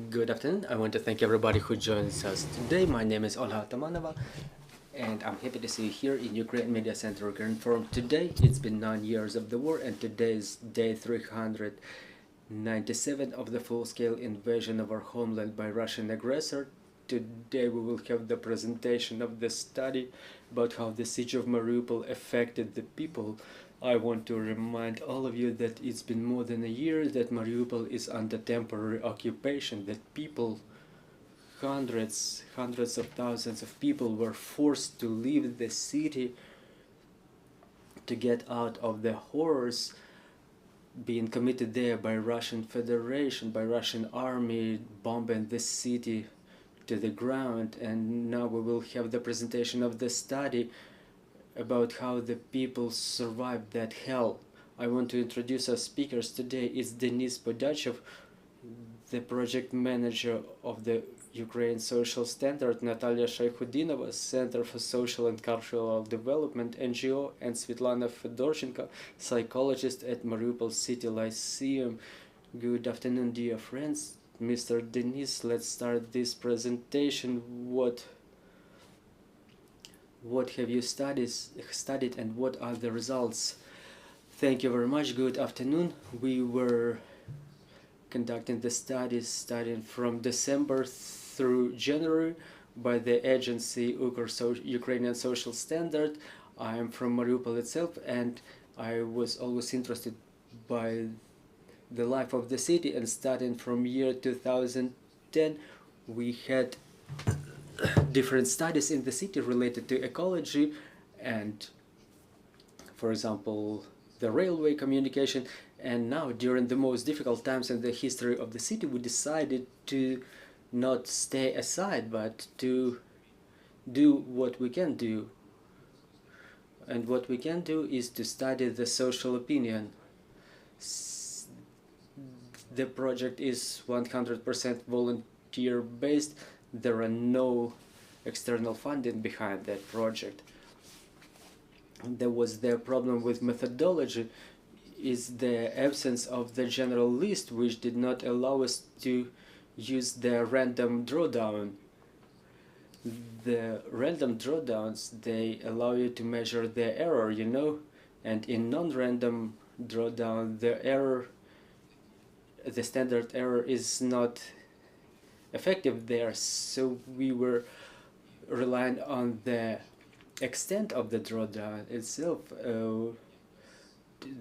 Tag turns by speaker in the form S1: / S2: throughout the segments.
S1: Good afternoon. I want to thank everybody who joins us today. My name is Olha Atamanova, and I'm happy to see you here in Ukraine Media Center Ukraine Forum. Today, it's been 9 years of the war, and today is day 397 of the full-scale invasion of our homeland by Russian aggressor. Today, we will have the presentation of the study about how the siege of Mariupol affected the people. I want to remind all of you that it's been more than a year that Mariupol is under temporary occupation, that people, hundreds of thousands of people were forced to leave the city to get out of the horrors being committed there by Russian Federation, by Russian army bombing the city to the ground. And now we will have the presentation of the study about how the people survived that hell. I want to introduce our speakers today. It's Denis Podyachev, the project manager of the UkrSocStandart, Nataliia Shaikhutdinova, Center for Social and Cultural Development NGO, and Svitlana Fedorchenko, psychologist at Mariupol City Lyceum. Good afternoon, dear friends. Mr. Denis, let's start this presentation. What have you studied and what are the results? Thank you very much. Good afternoon. We were conducting the studies starting from December through January by the agency Ukrainian Social Standard. I am from Mariupol itself, and I was always interested by the life of the city, and starting from year 2010 we had different studies in the city related to ecology and, for example, the railway communication. And now, during the most difficult times in the history of the city, we decided to not stay aside, but to do what we can do. And what we can do is to study the social opinion. The project is 100% volunteer-based. There are no external funding behind that project. There was the problem with methodology, is the absence of the general list, which did not allow us to use the random drawdown. The random drawdowns, they allow you to measure the error, you know, and in non-random drawdown, the standard error is not effective there. So we were relying on the extent of the drawdown itself,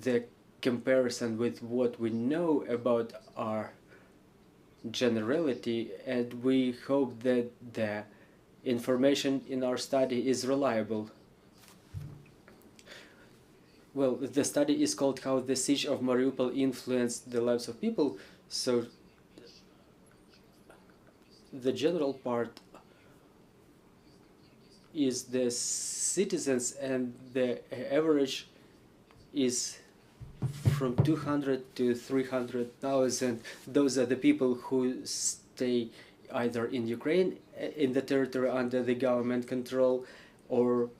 S1: the comparison with what we know about our generality, and we hope that the information in our study is reliable. Well, the study is called How the Siege of Mariupol Influenced the Lives of People. So the general part is the citizens, and the average is from 200 to 300,000. Those are the people who stay either in Ukraine, in the territory under the government control, or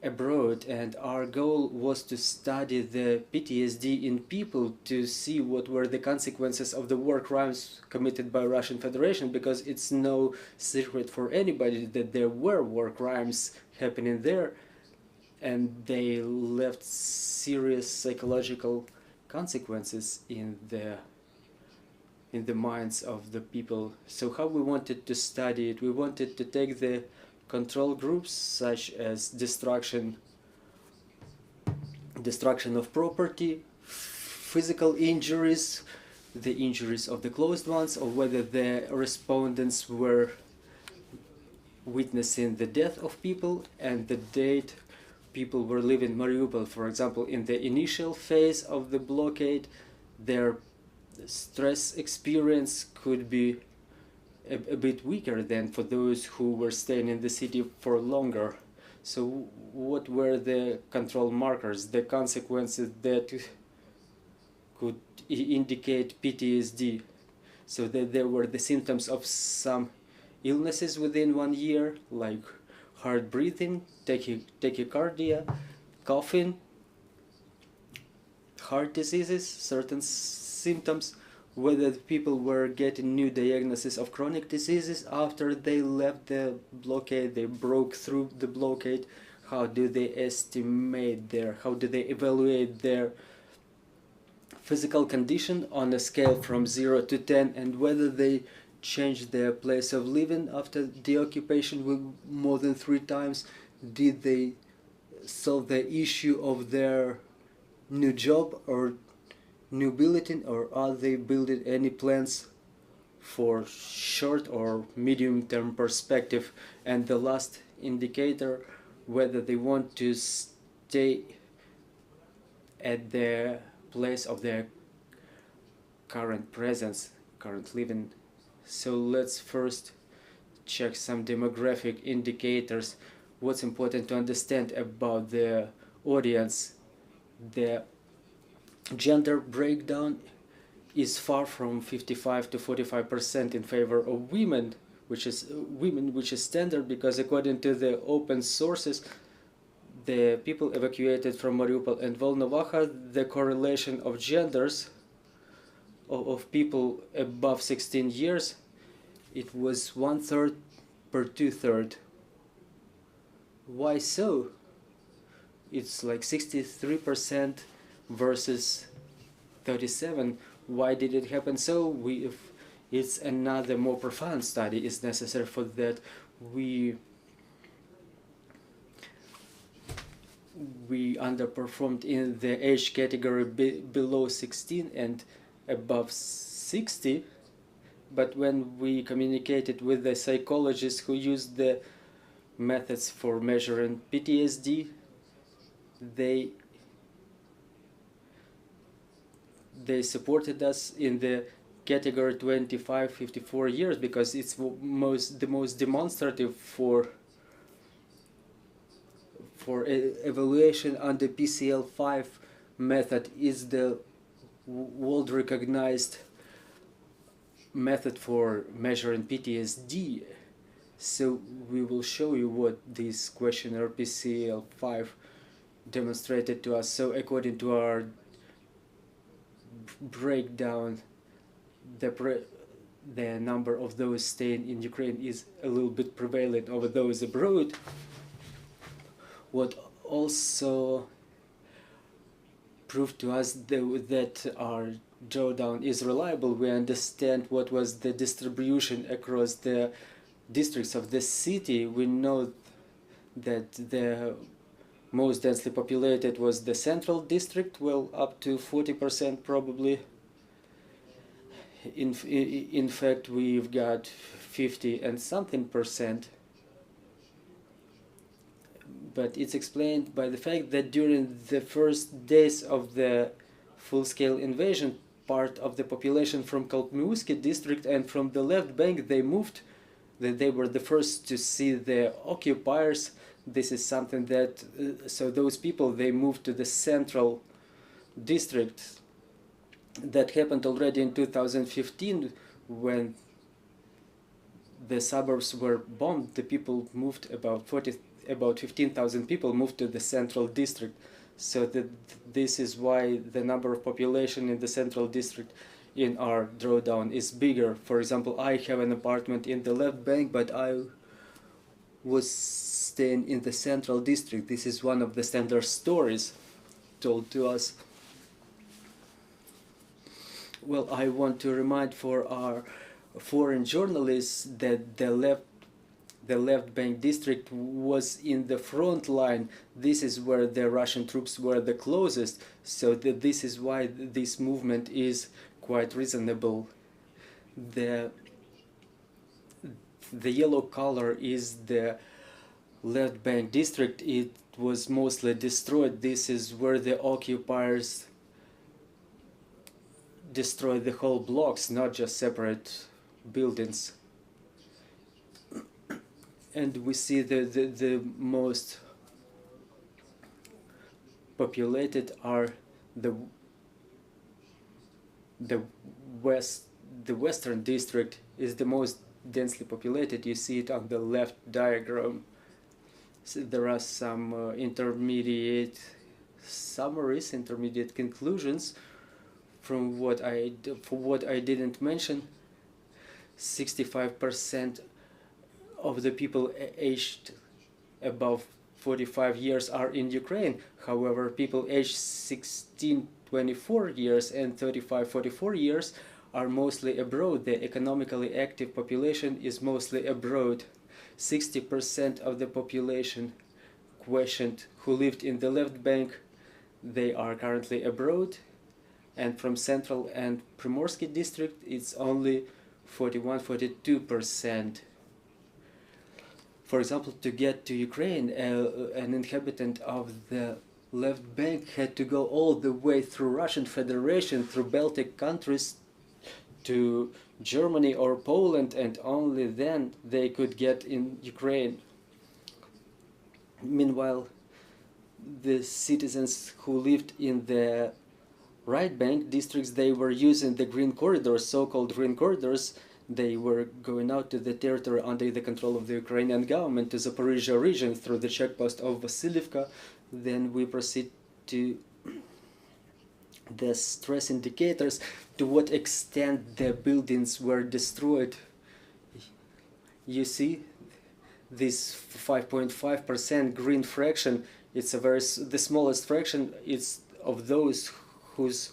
S1: abroad. And our goal was to study the PTSD in people, to see what were the consequences of the war crimes committed by Russian Federation, because it's no secret for anybody that there were war crimes happening there, and they left serious psychological consequences in the minds of the people. So how we wanted to study it? We wanted to take the control groups such as destruction of property, physical injuries, the injuries of the closed ones, or whether the respondents were witnessing the death of people and the date people were living in Mariupol. For example, in the initial phase of the blockade, their stress experience could be a bit weaker than for those who were staying in the city for longer. So what were the control markers, the consequences that could indicate PTSD? So that there were the symptoms of some illnesses within 1 year, like hard breathing, tachycardia, coughing, heart diseases, certain symptoms, whether the people were getting new diagnoses of chronic diseases after they left the blockade, they broke through the blockade. How do they estimate how do they evaluate their physical condition on a scale from 0 to 10, and whether they changed their place of living after the occupation with more than 3 times? Did they solve the issue of their new job or new bulletin, or are they building any plans for short or medium-term perspective? And the last indicator, whether they want to stay at the place of their current presence, current living. So let's first check some demographic indicators. What's important to understand about the audience: the gender breakdown is far from 55 to 45% in favor of women, which is standard, because according to the open sources, the people evacuated from Mariupol and Volnovakha, the correlation of genders of people above 16 years, it was 1/3 per 2/3. Why so? It's like 63% versus 37. Why did it happen so? It's another more profound study is necessary for that. We underperformed in the age category below 16 and above 60, but when we communicated with the psychologists who used the methods for measuring PTSD, they supported us in the category 25-54 years, because it's the most demonstrative for evaluation under PCL5 method, is the world recognized method for measuring PTSD. So we will show you what this questionnaire PCL5 demonstrated to us. So according to our breakdown, the number of those staying in Ukraine is a little bit prevalent over those abroad. What also proved to us that our drawdown is reliable, we understand what was the distribution across the districts of the city. We know that the most densely populated was the central district, well, up to 40% probably. In fact, we've got 50 and something percent. But it's explained by the fact that during the first days of the full-scale invasion, part of the population from Kalkmiuski district and from the left bank, they moved. They were the first to see the occupiers. This is something that, so those people, they moved to the central district. That happened already in 2015 when the suburbs were bombed. The people moved, about 15,000 people moved to the central district. So this is why the number of population in the central district in our drawdown is bigger. For example, I have an apartment in the left bank, but I was staying in the central district. This is one of the standard stories told to us. Well, I want to remind for our foreign journalists that the left bank district was in the front line. This is where the Russian troops were the closest, so this is why this movement is quite reasonable. The yellow color is the left bank district. It was mostly destroyed. This is where the occupiers destroyed the whole blocks, not just separate buildings. And we see the most populated are the western district is the most densely populated. You see it on the left diagram. So there are some intermediate summaries, intermediate conclusions from what I didn't mention. 65% of the people aged above 45 years are in Ukraine. However, people aged 16-24 years and 35-44 years are mostly abroad. The economically active population is mostly abroad. 60% of the population questioned who lived in the left bank, they are currently abroad. And from Central and Primorsky district, it's only 41-42%. For example, to get to Ukraine, an inhabitant of the left bank had to go all the way through Russian Federation, through Baltic countries, to Germany or Poland, and only then they could get in Ukraine. Meanwhile, the citizens who lived in the right bank districts, they were using the green corridors, so-called green corridors. They were going out to the territory under the control of the Ukrainian government, to Zaporizhia region through the checkpost of Vasilivka. Then we proceed to the stress indicators, to what extent the buildings were destroyed. You see this 5.5% green fraction. It's the smallest fraction. It's of those whose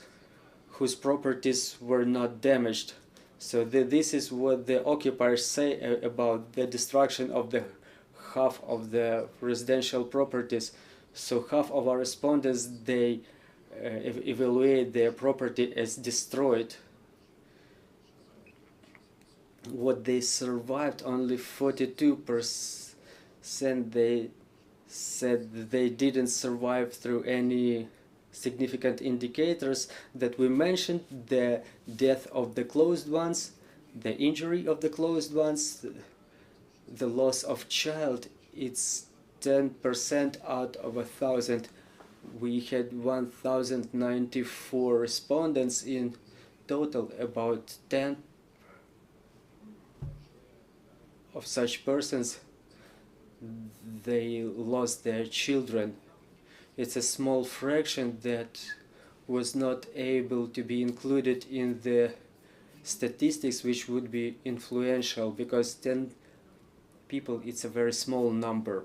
S1: properties were not damaged. So this is what the occupiers say about the destruction of the half of the residential properties. So half of our respondents, they evaluate their property as destroyed. What they survived, only 42%. They said they didn't survive through any significant indicators that we mentioned: the death of the closed ones, the injury of the closed ones, the loss of child. It's 10% out of 1,000. We had 1,094 respondents in total. About 10 of such persons, they lost their children. It's a small fraction that was not able to be included in the statistics, which would be influential, because 10 people, it's a very small number.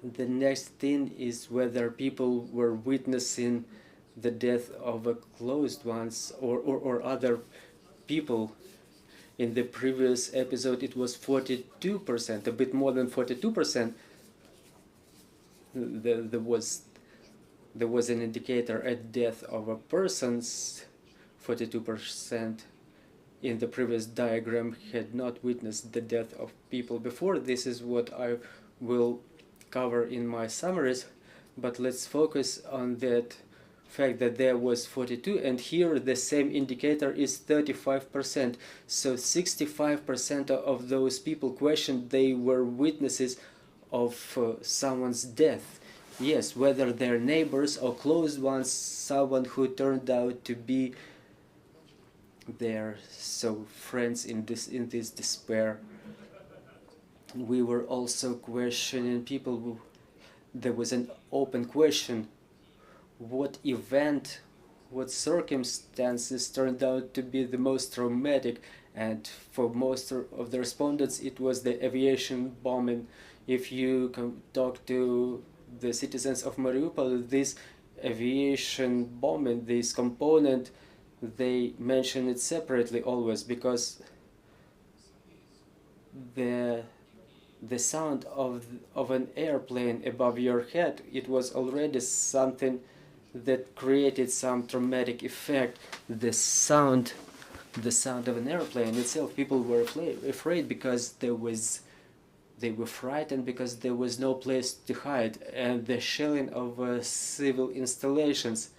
S1: The next thing is whether people were witnessing the death of a closed ones or other people. In the previous episode it was 42%, a bit more than 42%. There was an indicator at death of a person's. 42% in the previous diagram had not witnessed the death of people before. This is what I will cover in my summaries, but let's focus on that fact that there was 42, and here the same indicator is 35%. So 65% of those people questioned, they were witnesses of someone's death. Yes, whether they're neighbors or close ones, someone who turned out to be their friends in this despair. We were also questioning people. There was an open question: what event, what circumstances turned out to be the most traumatic? And for most of the respondents, it was the aviation bombing. If you talk to the citizens of Mariupol, this aviation bombing, this component, they mention it separately always, because the sound of an airplane above your head, it was already something that created some traumatic effect. The sound of an airplane itself, people were afraid because they were frightened because there was no place to hide, and the shelling of civil installations,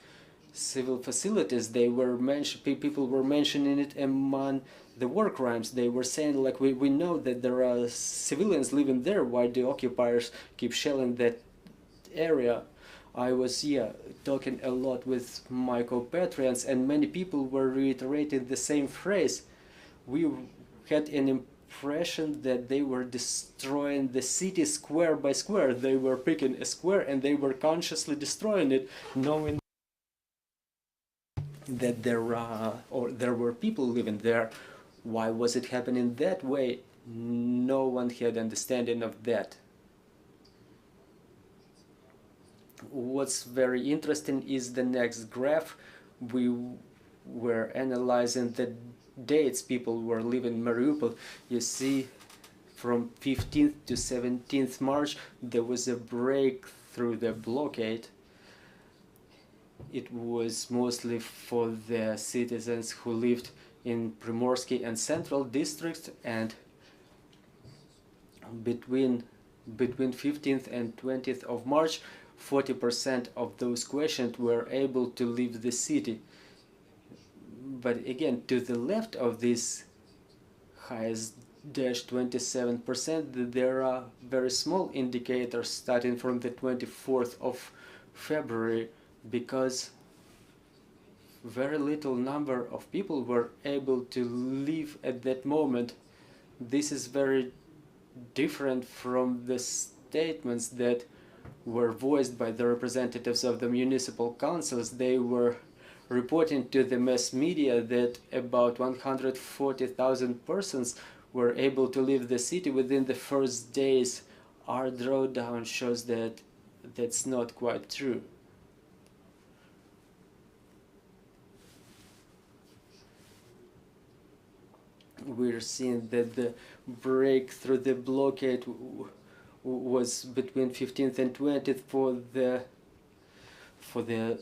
S1: civil facilities, people were mentioning it among the war crimes. They were saying, like, we know that there are civilians living there, why the occupiers keep shelling that area? I was talking a lot with my compatriots, and many people were reiterating the same phrase. We had an impression that they were destroying the city square by square. They were picking a square and they were consciously destroying it, knowing that there were people living there. Why was it happening that way? No one had understanding of that. What's very interesting is the next graph. We were analyzing the dates people were leaving Mariupol. You see, from 15th to 17th March, there was a break through the blockade. It was mostly for the citizens who lived in Primorsky and Central districts, and between 15th and 20th of March, 40% of those questioned were able to leave the city. But again, to the left of this highest dash 27%, there are very small indicators starting from the 24th of February, because very little number of people were able to leave at that moment. This is very different from the statements that were voiced by the representatives of the municipal councils. They were reporting to the mass media that about 140,000 persons were able to leave the city within the first days. Our drawdown shows that that's not quite true. We're seeing that the break through the blockade was between 15th and 20th for the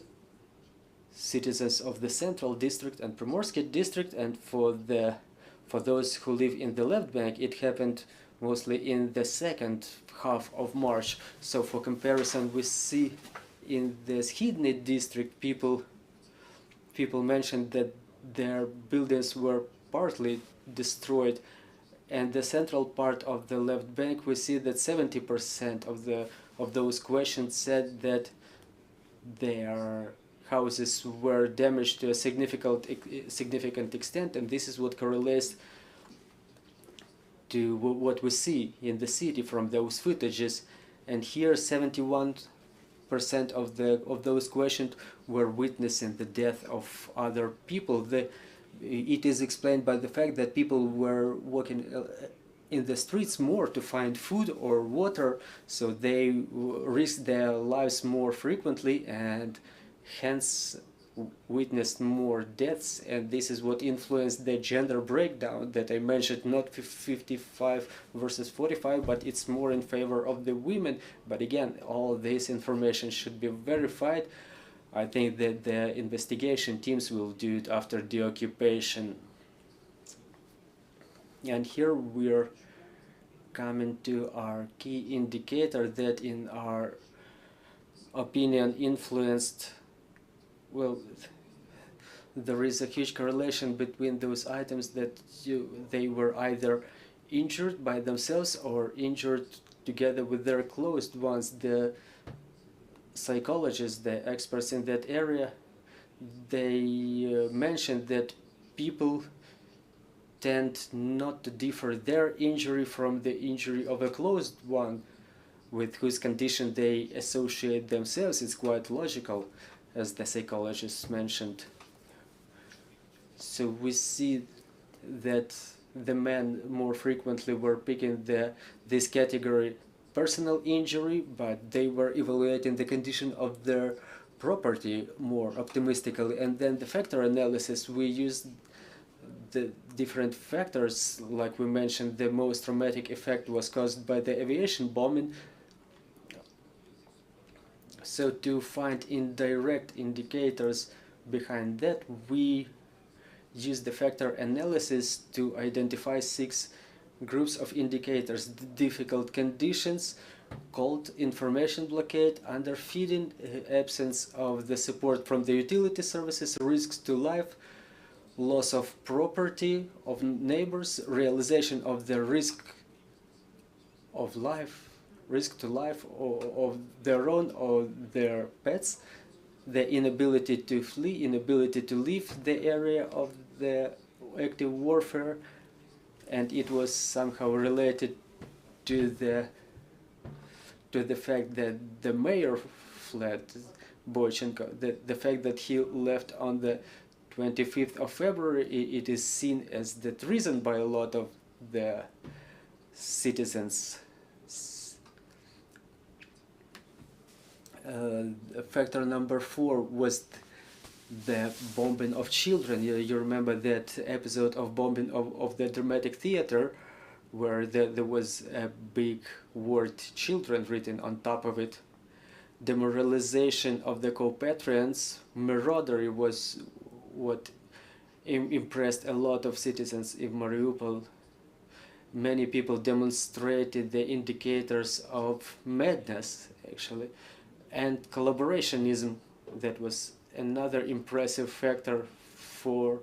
S1: citizens of the Central District and Primorsky District, and for those who live in the left bank, it happened mostly in the second half of March. So for comparison, we see in the Shaikhutdinova district, people mentioned that their buildings were partly destroyed, and the central part of the left bank, we see that 70% of those questions said that their houses were damaged to a significant extent, and this is what correlates to what we see in the city from those footages. And here 71% of those questioned were witnessing the death of other people. It is explained by the fact that people were walking in the streets more to find food or water, so they risked their lives more frequently and hence witnessed more deaths. And this is what influenced the gender breakdown that I mentioned, not 55 versus 45, but it's more in favor of the women. But again, all this information should be verified. I think that the investigation teams will do it after the occupation. And here we're coming to our key indicator that in our opinion influenced, well, there is a huge correlation between those items that they were either injured by themselves or injured together with their closed ones. The psychologists, the experts in that area, they mentioned that people tend not to differ their injury from the injury of a closed one with whose condition they associate themselves. It's quite logical, as the psychologists mentioned. So we see that the men more frequently were picking this category personal injury, but they were evaluating the condition of their property more optimistically, and then the factor analysis, we used the different factors. Like we mentioned, the most traumatic effect was caused by the aviation bombing. So to find indirect indicators behind that, we use the factor analysis to identify 6 groups of indicators: the difficult conditions, cold, information blockade, underfeeding, absence of the support from the utility services, risks to life, loss of property of neighbors, realization of the risk of life, risk to life of their own or their pets, the inability to flee, inability to leave the area of the active warfare, and it was somehow related to the fact that the mayor fled, Boychenko, the fact that he left on the 25th of February, it is seen as the treason by a lot of the citizens. Factor number 4 was the bombing of children. You remember that episode of bombing of the dramatic theater, where there was a big word children written on top of it. Demoralization of the compatriots, maraudery was what impressed a lot of citizens in Mariupol. Many people demonstrated the indicators of madness, actually, and collaborationism. That was another impressive factor for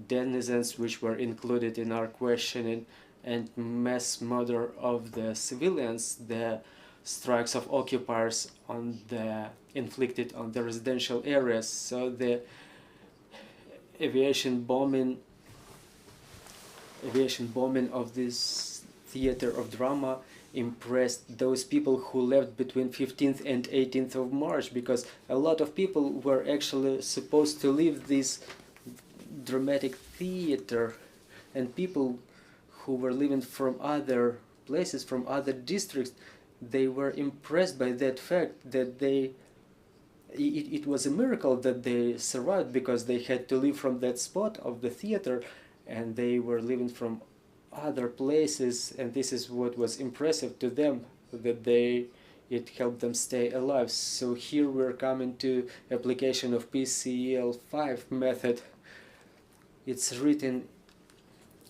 S1: denizens, which were included in our questioning, and mass murder of the civilians, the strikes of occupiers on the inflicted on the residential areas. So the aviation bombing of this theater of drama impressed those people who left between 15th and 18th of March, because a lot of people were actually supposed to leave this dramatic theater, and people who were living from other places, from other districts, they were impressed by that fact that it was a miracle that they survived, because they had to leave from that spot of the theater, and they were living from other places, and this is what was impressive to them, that it helped them stay alive. So here we're coming to application of PCL5 method. It's written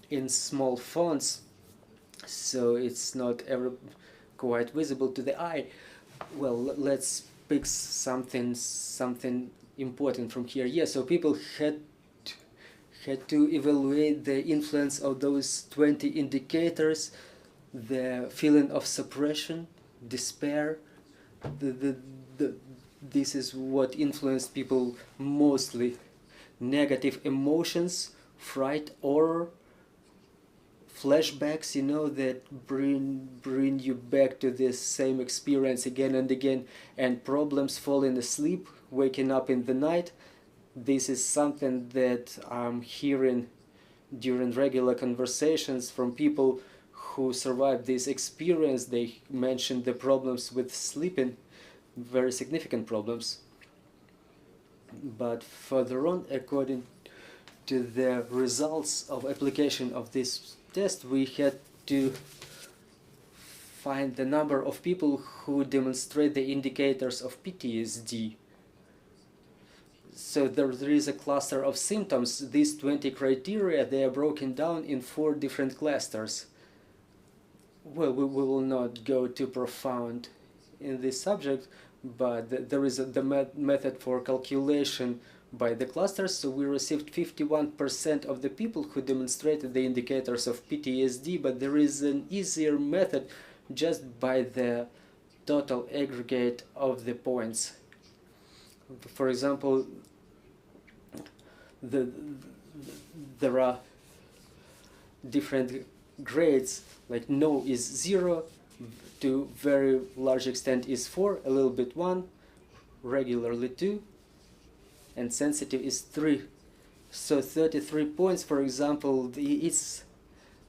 S1: in small fonts, so it's not ever quite visible to the eye. Well, let's pick something important from here. Yeah, so people had to evaluate the influence of those 20 indicators: the feeling of suppression, despair. This is what influenced people mostly. Negative emotions, fright, horror, flashbacks, that bring you back to this same experience again and again, and problems falling asleep, waking up in the night. This is something that I'm hearing during regular conversations from people who survived this experience. They mentioned the problems with sleeping, very significant problems. But further on, according to the results of application of this test, we had to find the number of people who demonstrate the indicators of PTSD. So there is a cluster of symptoms. These 20 criteria, they are broken down in 4 different clusters. Well, we will not go too profound in this subject, but there is the method for calculation by the clusters. So we received 51% of the people who demonstrated the indicators of PTSD, but there is an easier method just by the total aggregate of the points. For example, there are different grades, like no is 0, to very large extent is 4, a little bit 1, regularly 2, and sensitive is 3. So 33 points, for example, it's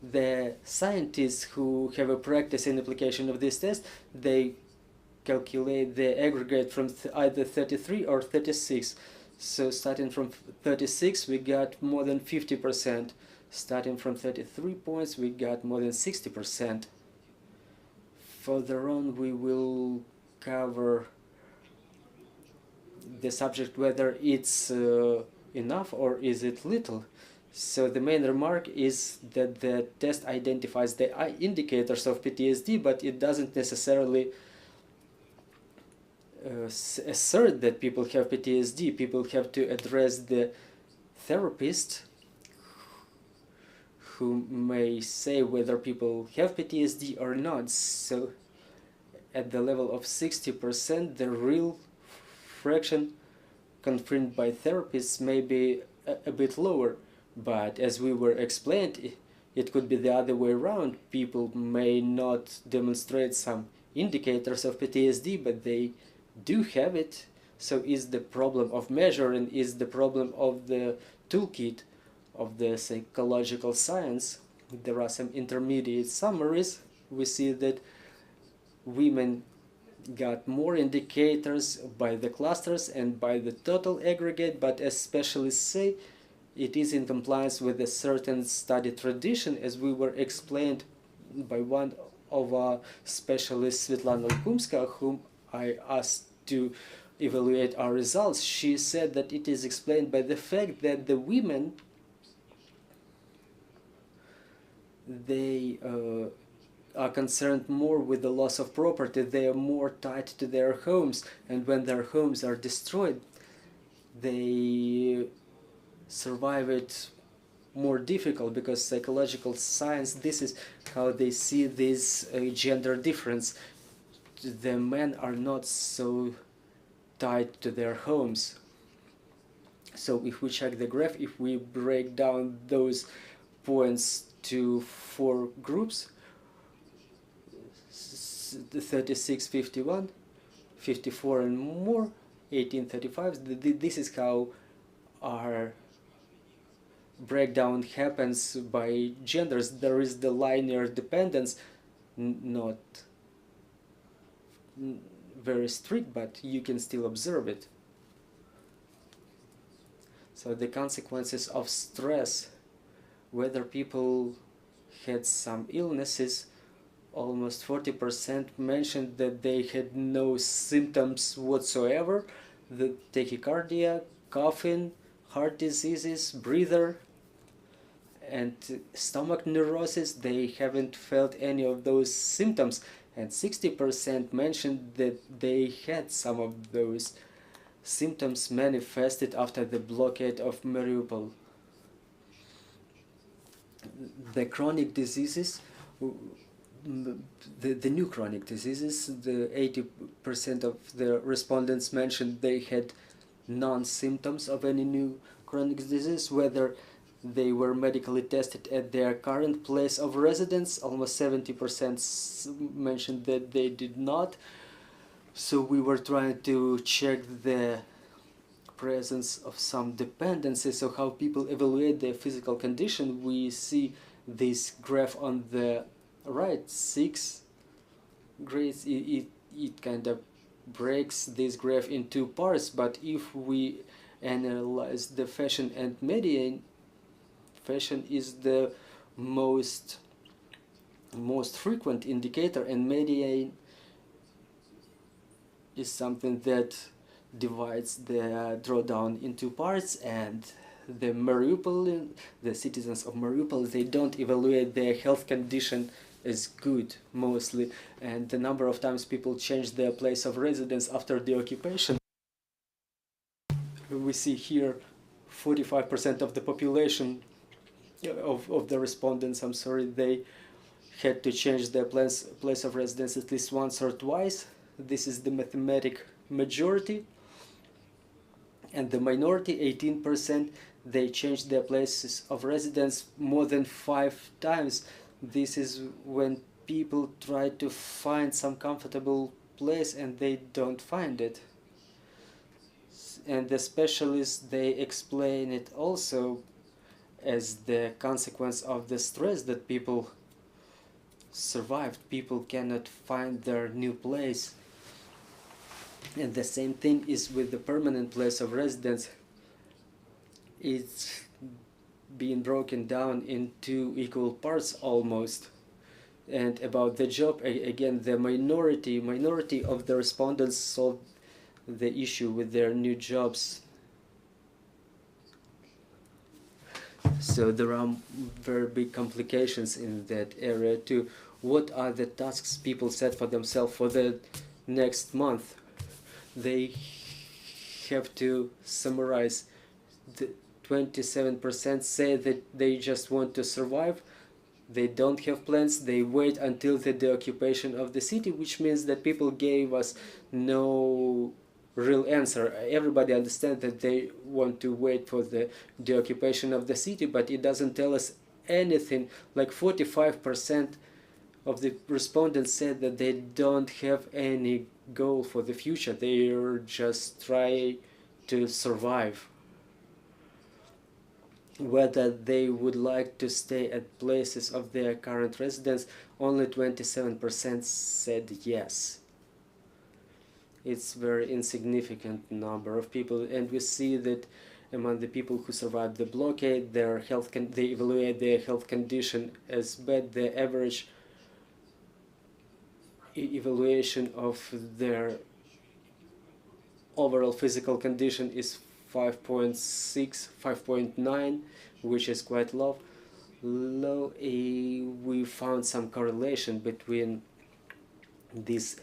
S1: the scientists who have a practice in application of this test, they calculate the aggregate from either 33 or 36. So starting from 36 we got more than 50%. Starting from 33 points we got more than 60%. Further on we will cover the subject whether it's enough or is it little. So the main remark is that the test identifies the indicators of PTSD, but it doesn't necessarily assert that people have PTSD. People have to address the therapist who may say whether people have PTSD or not. So at the level of 60%, the real fraction confirmed by therapists may be a bit lower. But as we were explained, it could be the other way around. People may not demonstrate some indicators of PTSD, but they do have it. So is the problem of measuring, is the problem of the toolkit of the psychological science. There are some intermediate summaries. We see that women got more indicators by the clusters and by the total aggregate, but as specialists say, it is in compliance with a certain study tradition, as we were explained by one of our specialists, Svitlana Fedorchenko, whom I asked to evaluate our results. She said that it is explained by the fact that the women, they are concerned more with the loss of property. They are more tied to their homes, and when their homes are destroyed, they survive it more difficult, because psychological science, this is how they see this gender difference. The men are not so tied to their homes. So if we check the graph, if we break down those points to 4 groups, 36, 51, 54 and more, 18, 35, this is how our breakdown happens by genders. There is the linear dependence, not very strict, but you can still observe it. So the consequences of stress, whether people had some illnesses, almost 40% mentioned that they had no symptoms whatsoever. The tachycardia, coughing, heart diseases, breather, and stomach neurosis, they haven't felt any of those symptoms. And 60% mentioned that they had some of those symptoms manifested after the blockade of Mariupol. The chronic diseases, the new chronic diseases, the 80% of the respondents mentioned they had non-symptoms of any new chronic disease, whether they were medically tested at their current place of residence. Almost 70% mentioned that they did not. So we were trying to check the presence of some dependency, so how people evaluate their physical condition. We see this graph on the right, 6 grades. It kind of breaks this graph in 2 parts, but if we analyze the fashion and median, fashion is the most frequent indicator, and median is something that divides the drawdown into parts. And the Mariupol, the citizens of Mariupol, they don't evaluate their health condition as good mostly, and the number of times people change their place of residence after the occupation. We see here 45% of the population of the respondents, they had to change their place of residence at least once or twice. This is the mathematic majority. And the minority, 18%, they changed their places of residence more than 5 times. This is when people try to find some comfortable place and they don't find it. And the specialists, they explain it also as the consequence of the stress that people survived. People cannot find their new place. And the same thing is with the permanent place of residence. It's being broken down into equal parts almost. And about the job, again, the minority of the respondents solved the issue with their new jobs. So there are very big complications in that area too. What are the tasks people set for themselves for the next month? They have to summarize. The 27% say that they just want to survive. They don't have plans. They wait until the occupation of the city, which means that people gave us no real answer. Everybody understands that they want to wait for the occupation of the city, but it doesn't tell us anything. Like 45% of the respondents said that they don't have any goal for the future. They are just trying to survive. Whether they would like to stay at places of their current residence, only 27% said yes. It's very insignificant number of people, and we see that among the people who survived the blockade, they evaluate their health condition as bad. The average evaluation of their overall physical condition is 5.6, 5.9, which is quite low. We found some correlation between this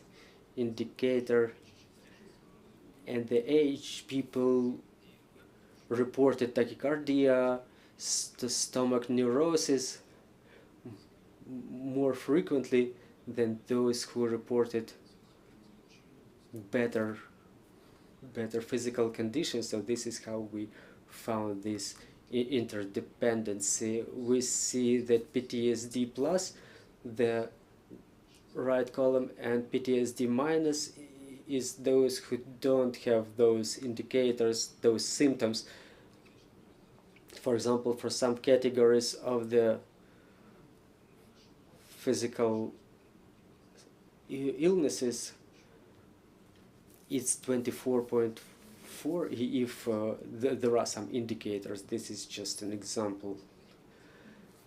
S1: indicator and the age. People reported tachycardia, stomach neurosis more frequently than those who reported better physical conditions. So this is how we found this interdependency. We see that PTSD plus, the right column, and PTSD minus is those who don't have those indicators, those symptoms. For example, for some categories of the physical illnesses, it's 24.4 if there are some indicators. This is just an example.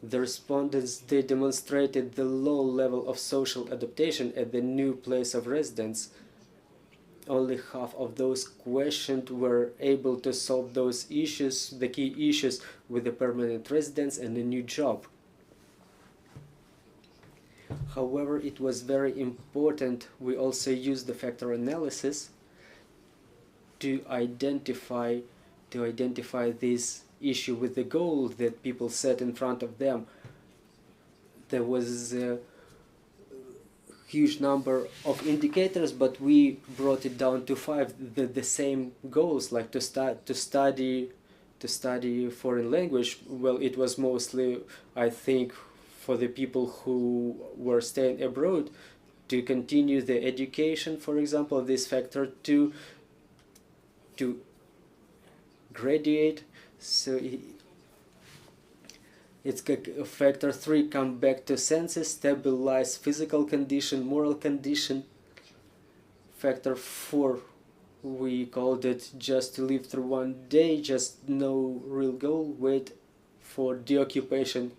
S1: The respondents, they demonstrated the low level of social adaptation at the new place of residence. Only half of those questioned were able to solve those issues, the key issues with the permanent residence and a new job. However, it was very important. We also used the factor analysis to identify this issue with the goal that people set in front of them. There was a huge number of indicators, but we brought it down to 5. The same goals, like to study foreign language. Well, it was mostly, I think, for the people who were staying abroad, to continue the education, for example. This factor 2, to graduate. So it's factor 3, come back to senses, stabilize physical condition, moral condition. Factor 4, we called it just to live through one day, just no real goal, wait for deoccupation.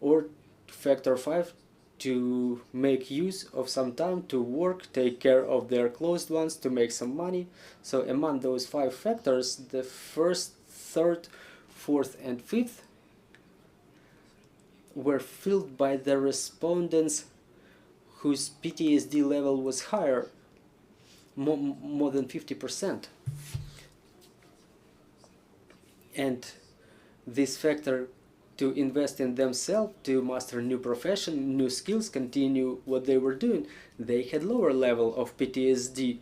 S1: Or factor 5, to make use of some time to work, take care of their closed ones, to make some money. So among those 5 factors, the first, third, fourth, and fifth were filled by the respondents whose PTSD level was higher, more than 50%. And this factor, to invest in themselves, to master new profession, new skills, continue what they were doing, they had lower level of PTSD.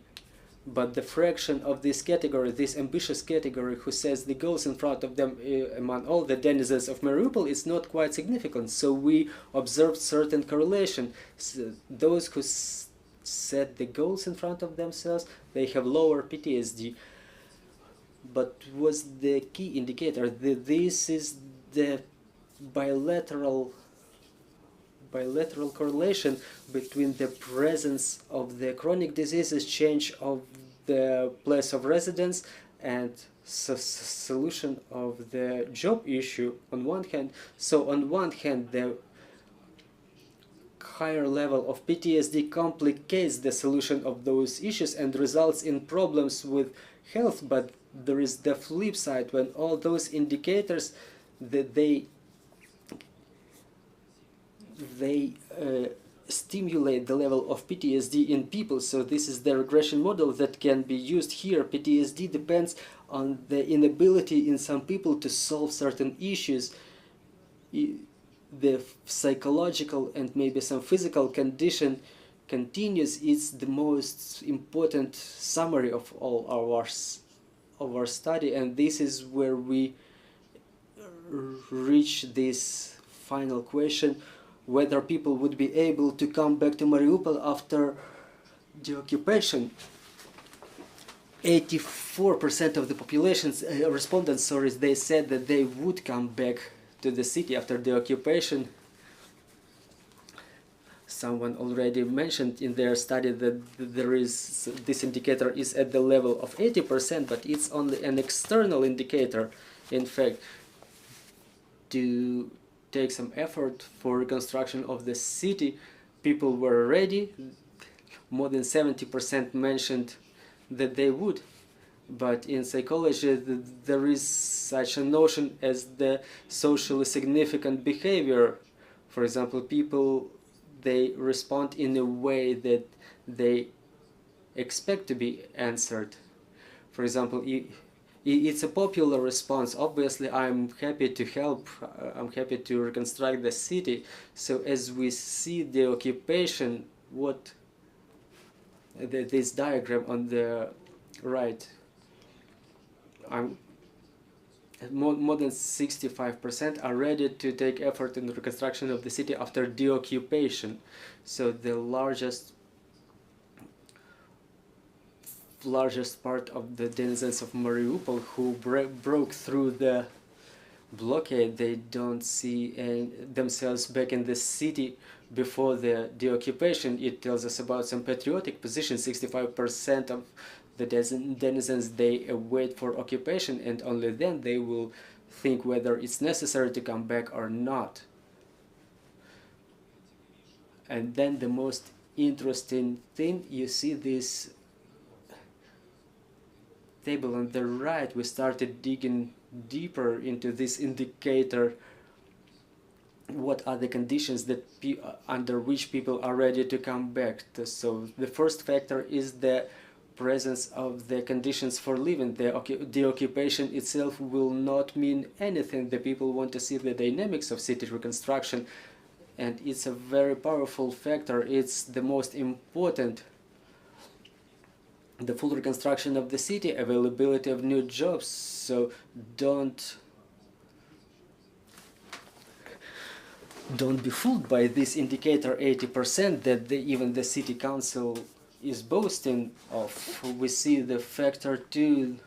S1: But the fraction of this category, this ambitious category, who sets the goals in front of them among all the denizens of Mariupol, is not quite significant. So we observed certain correlation. So those who set the goals in front of themselves, they have lower PTSD. But was the key indicator? This is the bilateral correlation between the presence of the chronic diseases, change of the place of residence and solution of the job issue on one hand. So on one hand, the higher level of PTSD complicates the solution of those issues and results in problems with health, but there is the flip side when all those indicators that they stimulate the level of PTSD in people. So this is the regression model that can be used here. PTSD depends on the inability in some people to solve certain issues. The psychological and maybe some physical condition continues. It's the most important summary of all our study, and this is where we reach this final question, whether people would be able to come back to Mariupol after the occupation. 84% of the population's respondents, they said that they would come back to the city after the occupation. Someone already mentioned in their study that this indicator is at the level of 80%, but it's only an external indicator. In fact, to take some effort for reconstruction of the city, people were ready. More than 70% mentioned that they would. But in psychology, there is such a notion as the socially significant behavior. For example, people, they respond in a way that they expect to be answered. For example, it's a popular response. Obviously, I'm happy to help. I'm happy to reconstruct the city. So as we see the occupation, this diagram on the right, more than 65% are ready to take effort in the reconstruction of the city after the occupation. So the largest part of the denizens of Mariupol who broke through the blockade, they don't see themselves back in the city before the occupation. It tells us about some patriotic position. 65% of the denizens, they wait for occupation, and only then they will think whether it's necessary to come back or not. And then the most interesting thing, you see this table on the right. We started digging deeper into this indicator. What are the conditions that under which people are ready to come back? So the first factor is the presence of the conditions for living. The occupation itself will not mean anything. The people want to see the dynamics of city reconstruction, and it's a very powerful factor. It's the most important. The full reconstruction of the city, availability of new jobs. So don't be fooled by this indicator 80% that even the city council is boasting of. We see the factor 2.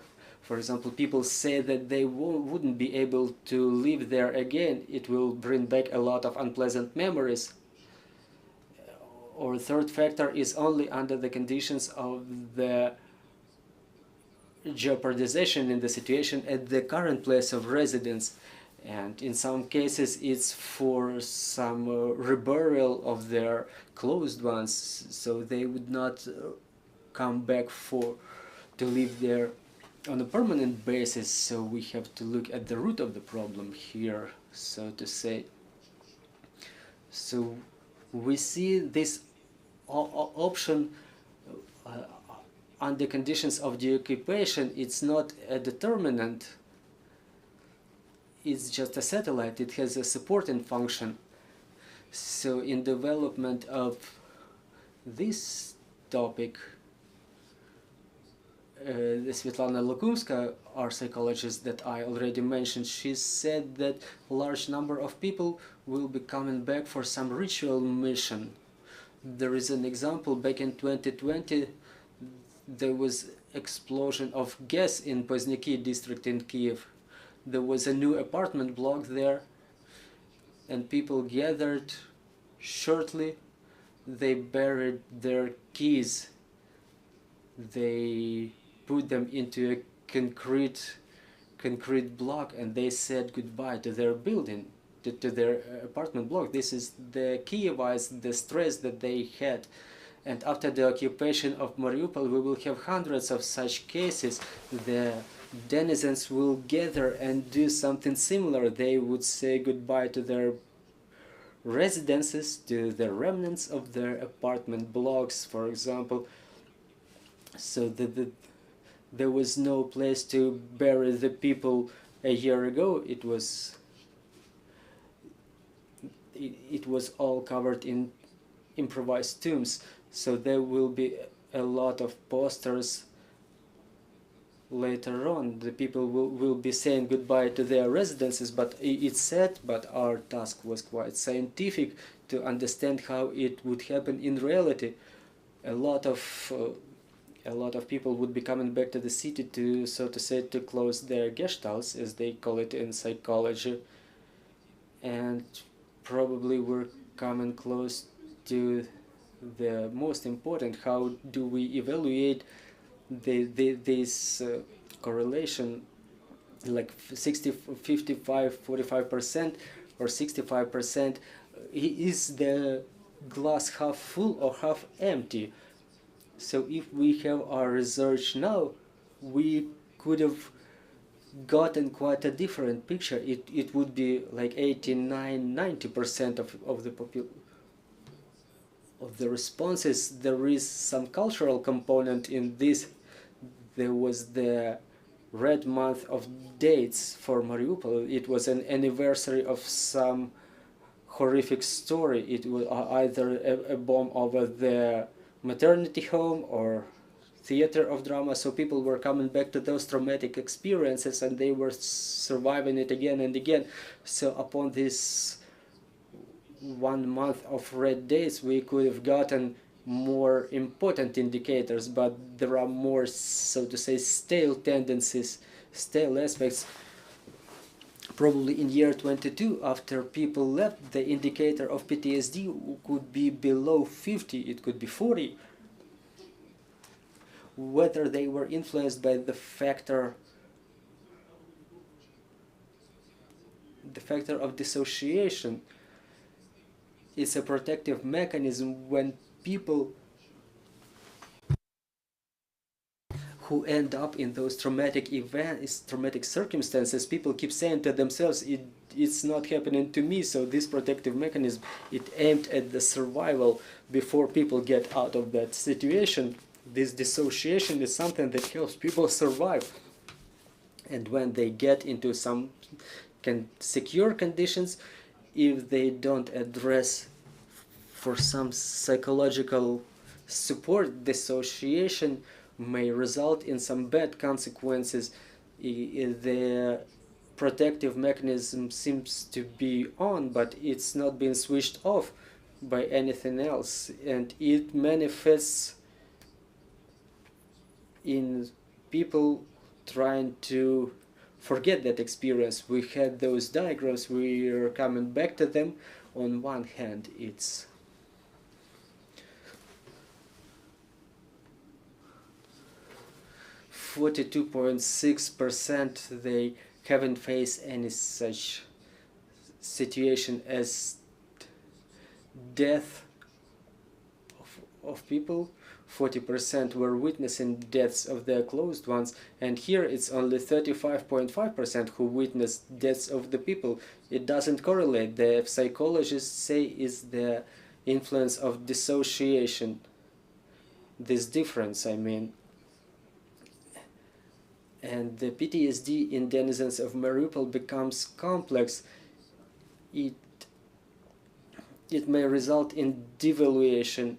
S1: For example, people say that they wouldn't be able to live there again. It will bring back a lot of unpleasant memories. Or third factor is only under the conditions of the jeopardization in the situation at the current place of residence. And in some cases it's for some reburial of their closed ones, so they would not come back to live there on a permanent basis. So we have to look at the root of the problem here, so to say. So we see this option under conditions of the occupation. It's not a determinant, it's just a satellite. It has a supporting function. So in development of this topic, the Svitlana Fedorchenko, our psychologist that I already mentioned, she said that a large number of people will be coming back for some ritual mission. There is an example. Back in 2020, there was explosion of gas in Poznyky district in Kyiv. There was a new apartment block there, and people gathered shortly. They buried their keys they put them into a concrete block, and they said goodbye to their building, to their apartment block. This is the Kyivites, the stress that they had. And after the occupation of Mariupol, we will have hundreds of such cases. The denizens will gather and do something similar. They would say goodbye to their residences, to the remnants of their apartment blocks, for example. So there was no place to bury the people a year ago. It was all covered in improvised tombs. So there will be a lot of posters later on. The people will be saying goodbye to their residences, but it's sad, but our task was quite scientific to understand how it would happen in reality. A lot of people would be coming back to the city to, so to say, to close their gestalts, as they call it in psychology, and probably we're coming close to the most important: how do we evaluate this correlation, like 60, 55, 45% or 65%? Is the glass half full or half empty? So if we have our research now, we could have gotten quite a different picture. It would be like 89, 90% of the of the responses. There is some cultural component in this. There was the red month of dates for Mariupol. It was an anniversary of some horrific story. It was either a bomb over the maternity home or theater of drama. So people were coming back to those traumatic experiences, and they were surviving it again and again. So upon this 1 month of red days, we could have gotten more important indicators, but there are more, so to say, stale tendencies, stale aspects. Probably in year 22, after people left, the indicator of PTSD could be below 50, it could be 40. Whether they were influenced by the factor of dissociation. It's a protective mechanism when people who end up in those traumatic events, traumatic circumstances, people keep saying to themselves, it's not happening to me. So this protective mechanism, it aimed at the survival before people get out of that situation. This dissociation is something that helps people survive. And when they get into some secure conditions, if they don't address for some psychological support, dissociation may result in some bad consequences. The protective mechanism seems to be on, but it's not being switched off by anything else, and it manifests in people trying to forget that experience. We had those diagrams, we are coming back to them. On one hand, it's (42.6%) they haven't faced any such situation as death of people. 40% were witnessing deaths of their closed ones, and here it's only 35.5% who witnessed deaths of the people. It doesn't correlate. The psychologists say is the influence of dissociation, this difference, I mean. And the PTSD in denizens of Mariupol becomes complex. It may result in devaluation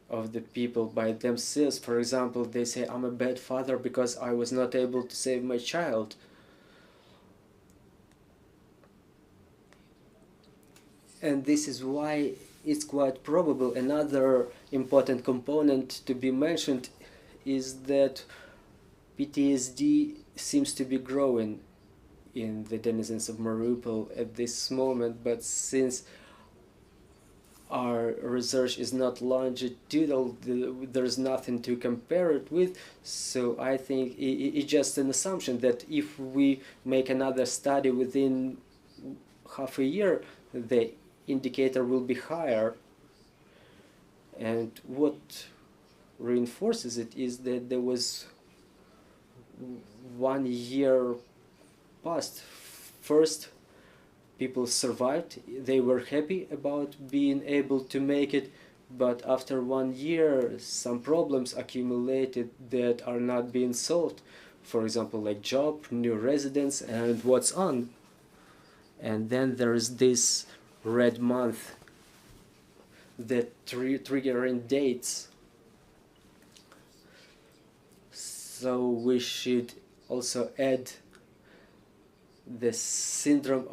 S1: of the people by themselves. For example, they say, I'm a bad father because I was not able to save my child. And this is why it's quite probable. Another important component to be mentioned is that PTSD seems to be growing in the denizens of Mariupol at this moment, but since our research is not longitudinal, there's nothing to compare it with, so I think it's just an assumption that if we make another study within half a year, the indicator will be higher. And what reinforces it is that there was 1 year past. First, people survived, they were happy about being able to make it, but after 1 year some problems accumulated that are not being solved, for example like job, new residence, and what's on. And then there's this red month that triggering dates. So we should also add the syndrome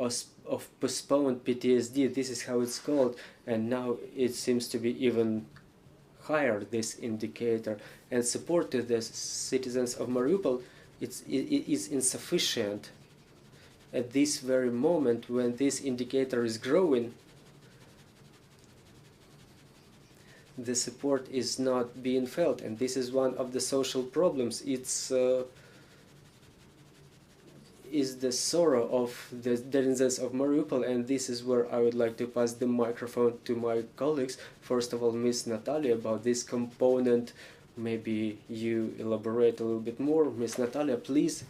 S1: of postponed PTSD. This is how it's called, and now it seems to be even higher, this indicator. And support to the citizens of Mariupol it is insufficient at this very moment when this indicator is growing. The support is not being felt, and this is one of the social problems. It's is the sorrow of the denizens of Mariupol, and this is where I would like to pass the microphone to my colleagues. First of all, Ms. Nataliia, about this component. Maybe you elaborate a little bit more. Ms. Nataliia, please.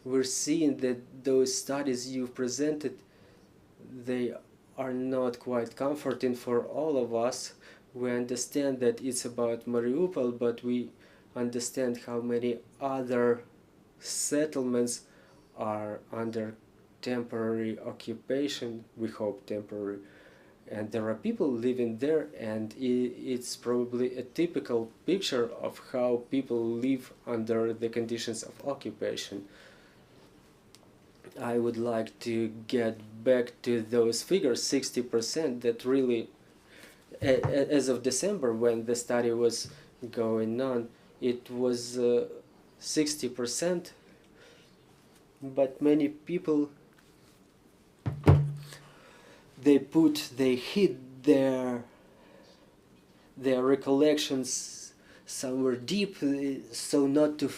S1: We're seeing that those studies you presented, they are not quite comforting for all of us. We understand that it's about Mariupol, but we understand how many other settlements are under temporary occupation, we hope temporary, and there are people living there, and it's probably a typical picture of how people live under the conditions of occupation. I would like to get back to those figures, 60%, that really, as of December when the study was going on, it was 60%, but many people, they hid their recollections somewhere deep, so not to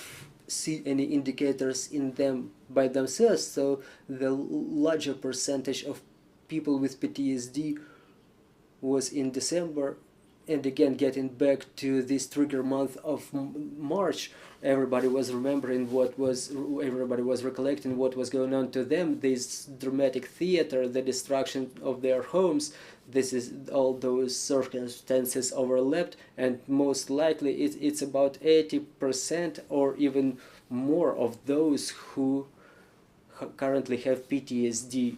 S1: see any indicators in them by themselves. So the larger percentage of people with PTSD was in December. And again, getting back to this trigger month of March, everybody was remembering everybody was recollecting what was going on to them, this dramatic theater, the destruction of their homes. This is all those circumstances overlapped, and most likely it's about 80% or even more of those who currently have PTSD.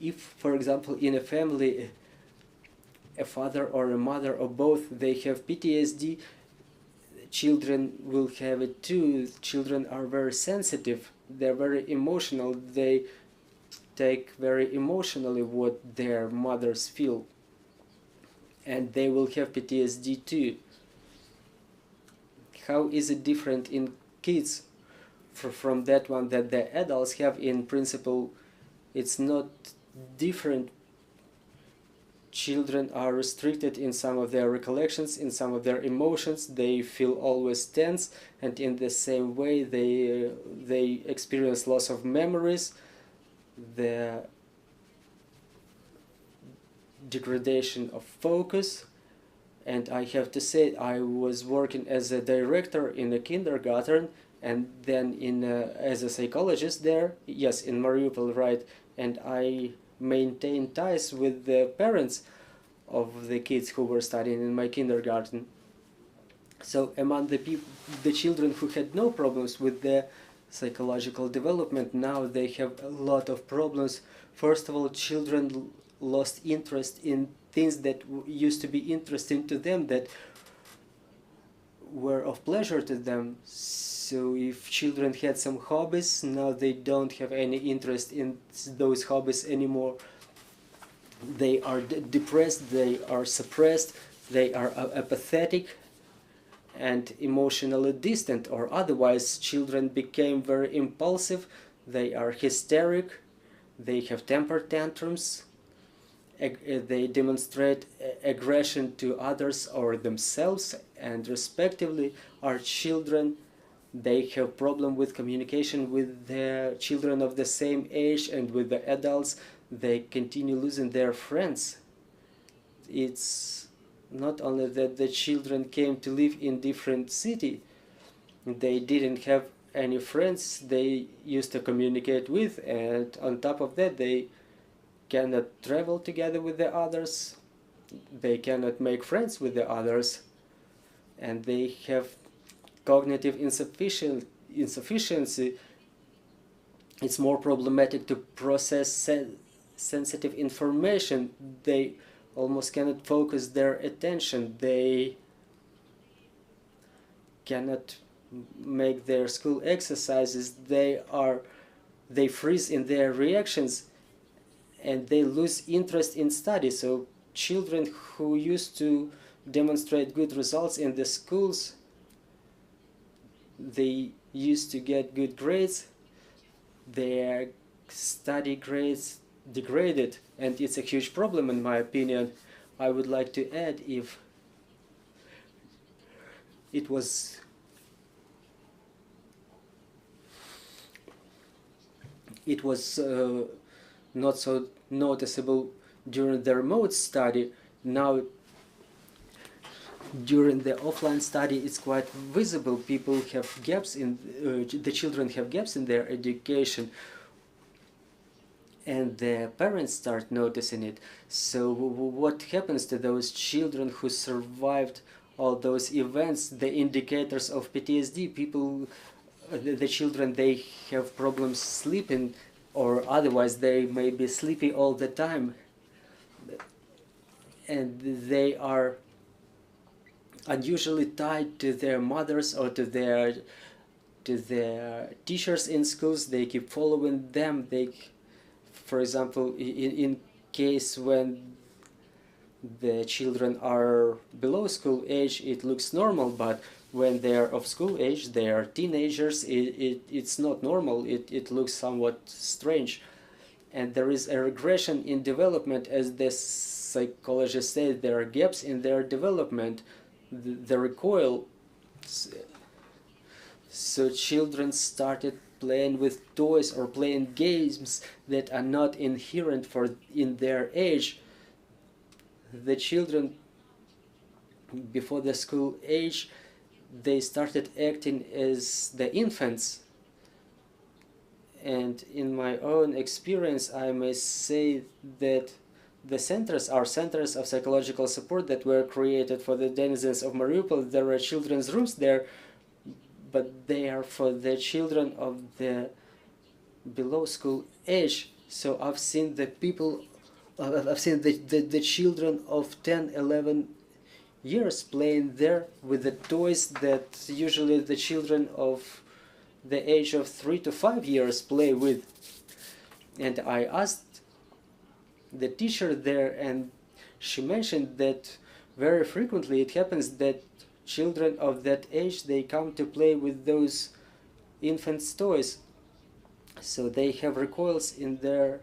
S1: If, for example, in a family, a father or a mother or both, they have PTSD, children will have it too. Children are very sensitive, they're very emotional, they take very emotionally what their mothers feel, and they will have PTSD too. How is it different in kids from that one that the adults have? In principle, it's not different. Children are restricted in some of their recollections, in some of their emotions. They feel always tense, and in the same way they experience loss of memories, the degradation of focus. And I have to say, I was working as a director in a kindergarten, and then as a psychologist there, yes, in Mariupol, right, and I maintained ties with the parents of the kids who were studying in my kindergarten. So among the children who had no problems with their psychological development, now they have a lot of problems. First of all, children lost interest in things that used to be interesting to them, that were of pleasure to them. So if children had some hobbies, now they don't have any interest in those hobbies anymore. They are depressed, they are suppressed, they are apathetic and emotionally distant, or otherwise children became very impulsive, they are hysteric, they have temper tantrums, they demonstrate aggression to others or themselves, and respectively are children. They have problem with communication with the children of the same age and with the adults. They continue losing their friends. It's not only that the children came to live in different city, they didn't have any friends they used to communicate with, and on top of that they cannot travel together with the others, they cannot make friends with the others, and they have cognitive insufficiency. It's more problematic to process sensitive information. They almost cannot focus their attention. They cannot make their school exercises. They freeze in their reactions, and they lose interest in study. So children who used to demonstrate good results in the schools, they used to get good grades, their study grades degraded, and it's a huge problem in my opinion. I would like to add, if it was not so noticeable during the remote study, now during the offline study it's quite visible. People have gaps in the children have gaps in their education, and the parents start noticing it. So what happens to those children who survived all those events? The indicators of PTSD, people, the children, they have problems sleeping, or otherwise they may be sleepy all the time, and they are unusually tied to their mothers or to their teachers in schools. They keep following them. They, for example, in case when the children are below school age, it looks normal, but when they are of school age, they are teenagers, it's not normal. It looks somewhat strange, and there is a regression in development. As the psychologist said, there are gaps in their development, the recoil. So children started playing with toys or playing games that are not inherent in their age. The children before the school age, they started acting as the infants. And in my own experience, I may say that the centers are centers of psychological support that were created for the denizens of Mariupol. There are children's rooms there, but they are for the children of the below school age. So I've seen the people, I've seen the children of 10, 11 years playing there with the toys that usually the children of the age of 3 to 5 years play with. And I asked the teacher there, and she mentioned that very frequently it happens that children of that age, they come to play with those infants' toys. So they have recoils in their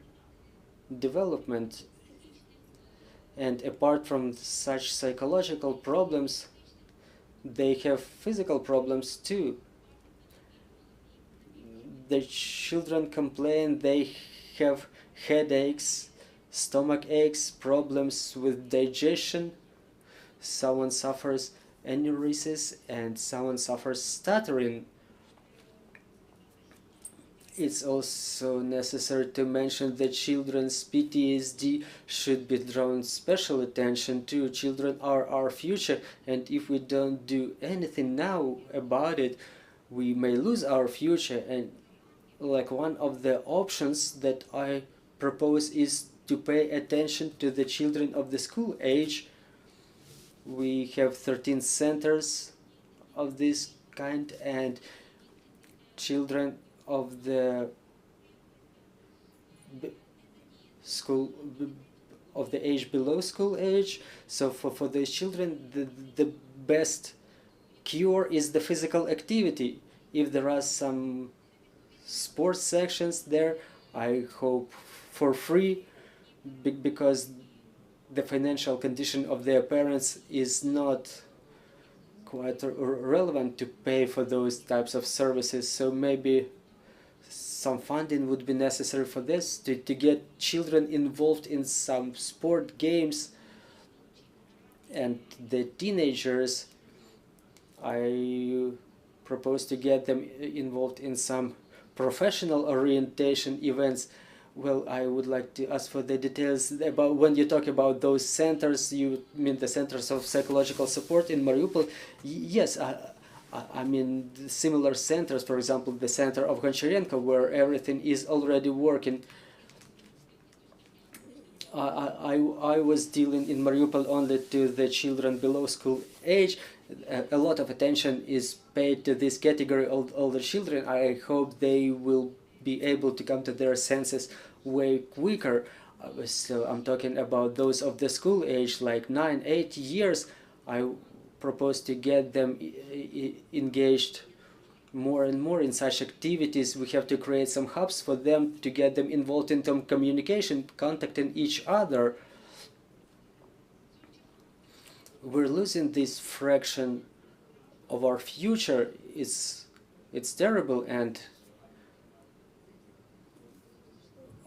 S1: development. And apart from such psychological problems, they have physical problems too. The children complain they have headaches, stomach aches, problems with digestion. Someone suffers enuresis, and someone suffers stuttering. It's also necessary to mention that children's PTSD should be drawn special attention to. Children are our future, and if we don't do anything now about it, we may lose our future. And like one of the options that I propose is to pay attention to the children of the school age. We have 13 centers of this kind, and children of the school of the age below school age. So for these children, the best cure is the physical activity. If there are some sports sections there, I hope for free because the financial condition of their parents is not quite relevant to pay for those types of services. So maybe some funding would be necessary for this, to get children involved in some sport games, and the teenagers, I propose to get them involved in some professional orientation events. Well, I would like to ask for the details about, when you talk about those centers, you mean the centers of psychological support in Mariupol? Yes, I mean similar centers, for example, the center of Goncharenko, where everything is already working. I was dealing in Mariupol only to the children below school age. A lot of attention is paid to this category of older children. I hope they will be able to come to their senses way quicker. So I'm talking about those of the school age, like 9, 8 years. I propose to get them engaged more and more in such activities. We have to create some hubs for them to get them involved in some communication, contacting each other. We're losing this fraction of our future. It's terrible, and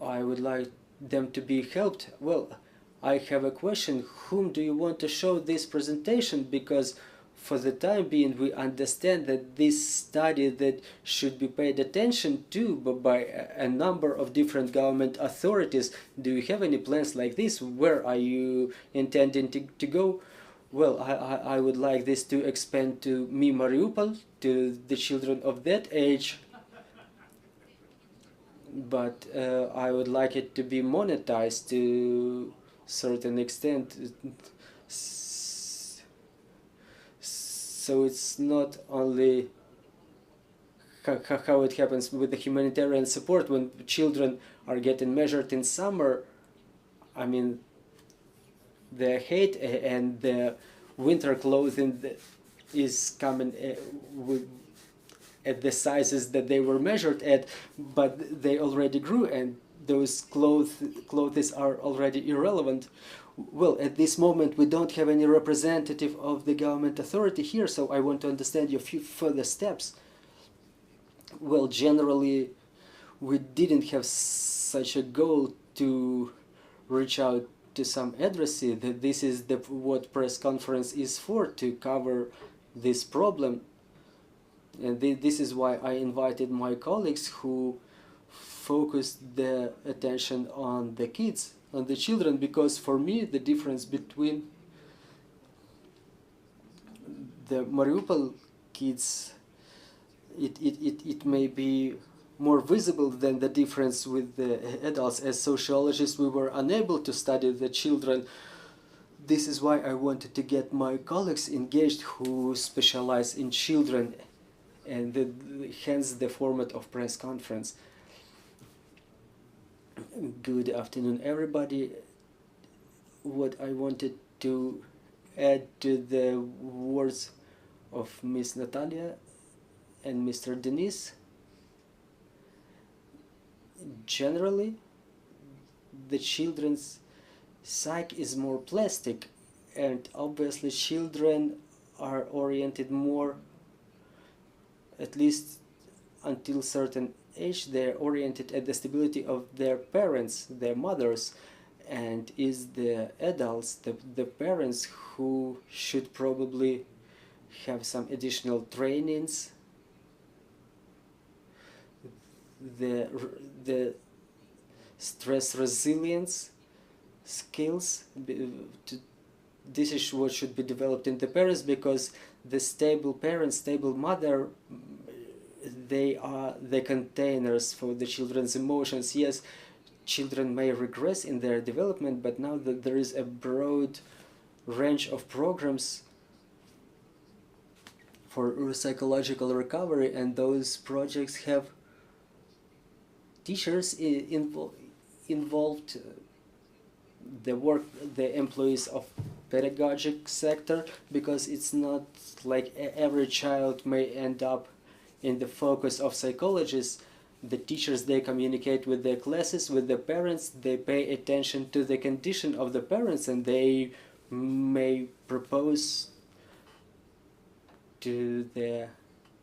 S1: I would like them to be helped. Well, I have a question. Whom do you want to show this presentation? Because for the time being, we understand that this study that should be paid attention to by a number of different government authorities. Do you have any plans like this? Where are you intending to go? Well, I would like this to expand to Mariupol, to the children of that age. But I would like it to be monetized to a certain extent. So it's not only how it happens with the humanitarian support when children are getting measured in summer. I mean, the hate and the winter clothing is coming at the sizes that they were measured at, but they already grew, and those clothes are already irrelevant. Well, at this moment we don't have any representative of the government authority here, so I want to understand your few further steps. Well, generally we didn't have such a goal to reach out to some addressee. That this is what press conference is for, to cover this problem. And this is why I invited my colleagues who focused their attention on the kids, on the children, because for me the difference between the Mariupol kids, it may be more visible than the difference with the adults. As sociologists, we were unable to study the children. This is why I wanted to get my colleagues engaged who specialize in children, and hence the format of press conference. Good afternoon, everybody. What I wanted to add to the words of Miss Nataliia and Mr. Denis, generally the children's psyche is more plastic, and obviously children are oriented more, at least until certain age, they're oriented at the stability of their parents, their mothers, and is the adults, the parents, who should probably have some additional trainings, the stress resilience skills. This is what should be developed in the parents, because the stable parent, stable mother, they are the containers for the children's emotions. Yes, children may regress in their development, but now that there is a broad range of programs for psychological recovery, and those projects have teachers involved, the employees of pedagogic sector, because it's not like every child may end up in the focus of psychologists. The teachers, they communicate with their classes, with the parents, they pay attention to the condition of the parents, and they may propose to the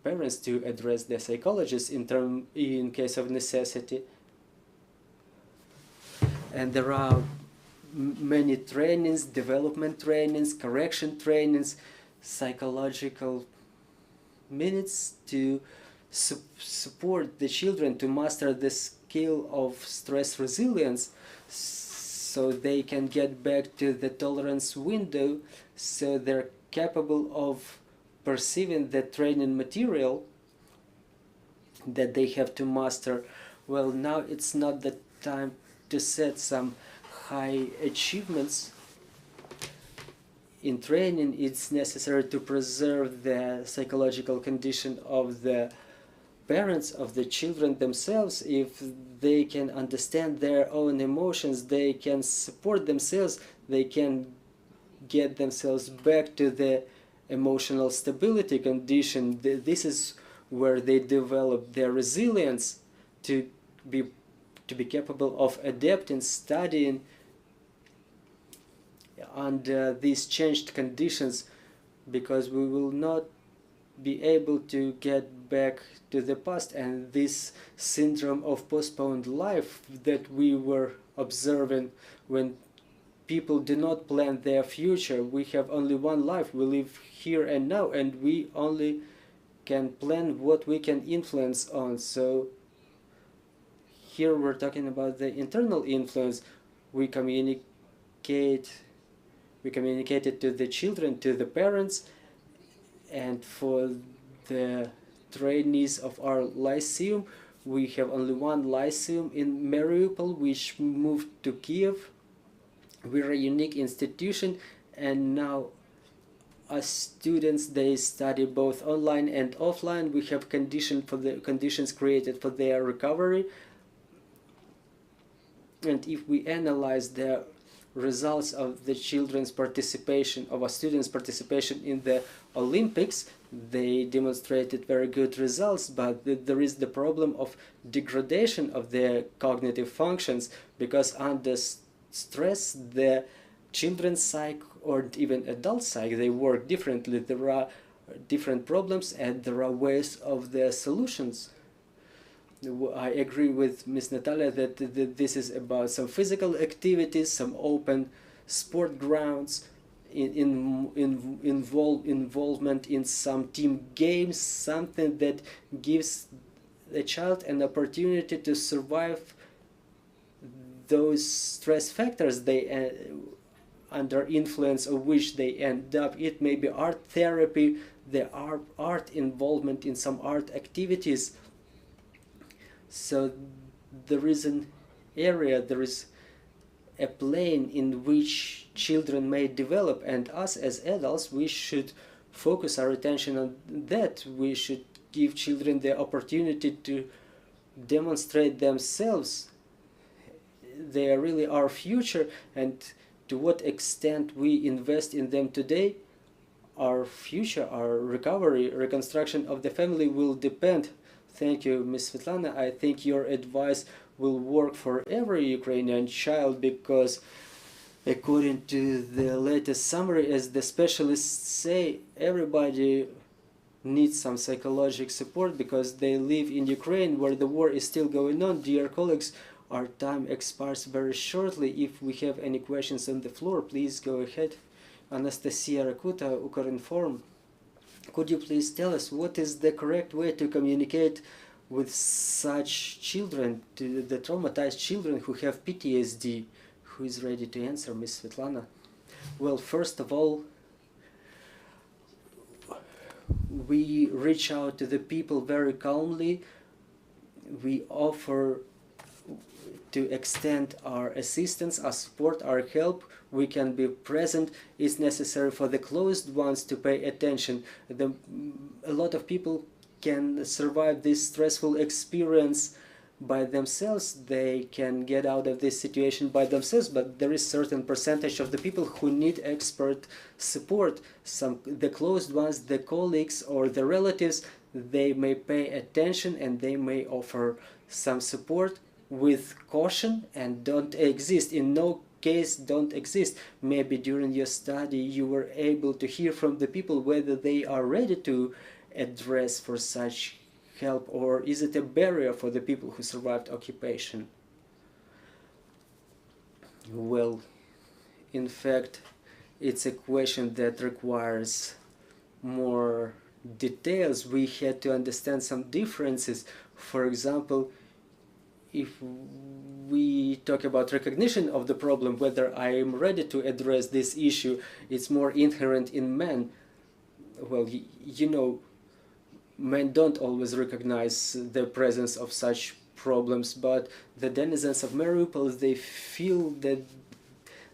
S1: parents to address the psychologist in case of necessity. And there are many trainings, development trainings, correction trainings, psychological minutes to support the children to master the skill of stress resilience, so they can get back to the tolerance window, so they're capable of perceiving the training material that they have to master. Well, now it's not the time to set some high achievements in training. It's necessary to preserve the psychological condition of the parents, of the children themselves. If they can understand their own emotions, they can support themselves, they can get themselves back to the emotional stability condition. This is where they develop their resilience to be capable of adapting, studying under these changed conditions, because we will not be able to get back to the past. And this syndrome of postponed life that we were observing, when people do not plan their future. We have only one life, we live here and now, and we only can plan what we can influence on. So here we're talking about the internal influence. We communicated to the children, to the parents, and for the trainees of our lyceum, we have only one lyceum in Mariupol, which moved to Kyiv. We're a unique institution, and now as students, they study both online and offline. We have conditions created for their recovery. And if we analyze the results of the children's participation, of our students' participation in the Olympics, they demonstrated very good results, but there is the problem of degradation of their cognitive functions, because under stress, the children's psyche or even adult psyche, they work differently. There are different problems and there are ways of their solutions. I agree with Ms. Nataliia that this is about some physical activities, some open sport grounds, involvement in some team games, something that gives the child an opportunity to survive those stress factors they under influence of which they end up. It may be art therapy, the art involvement in some art activities. So there is an area, there is a plane in which children may develop, and us as adults, we should focus our attention on that. We should give children the opportunity to demonstrate themselves. They are really our future, and to what extent we invest in them today, our future, our recovery, reconstruction of the family will depend. Thank you, Ms. Svitlana. I think your advice will work for every Ukrainian child, because according to the latest summary, as the specialists say, everybody needs some psychological support because they live in Ukraine where the war is still going on. Dear colleagues, our time expires very shortly. If we have any questions on the floor, please go ahead. Anastasia Rakuta, Ukrinform. Could you please tell us what is the correct way to communicate with such children, to the traumatized children who have PTSD? Who is ready to answer, Ms. Svitlana? Well, first of all, we reach out to the people very calmly. We offer to extend our assistance, our support, our help. We can be present. It's necessary for the closed ones to pay attention. A lot of people can survive this stressful experience by themselves. They can get out of this situation by themselves, but there is certain percentage of the people who need expert support. The closed ones, the colleagues or the relatives, they may pay attention and they may offer some support with caution and don't exist. In no case don't exist. Maybe during your study you were able to hear from the people whether they are ready to address for such help, or is it a barrier for the people who survived occupation? Well, in fact, it's a question that requires more details. We had to understand some differences. For example, if we talk about recognition of the problem, whether I am ready to address this issue, it's more inherent in men. Well, you know, men don't always recognize the presence of such problems, but the denizens of Mariupol, they feel that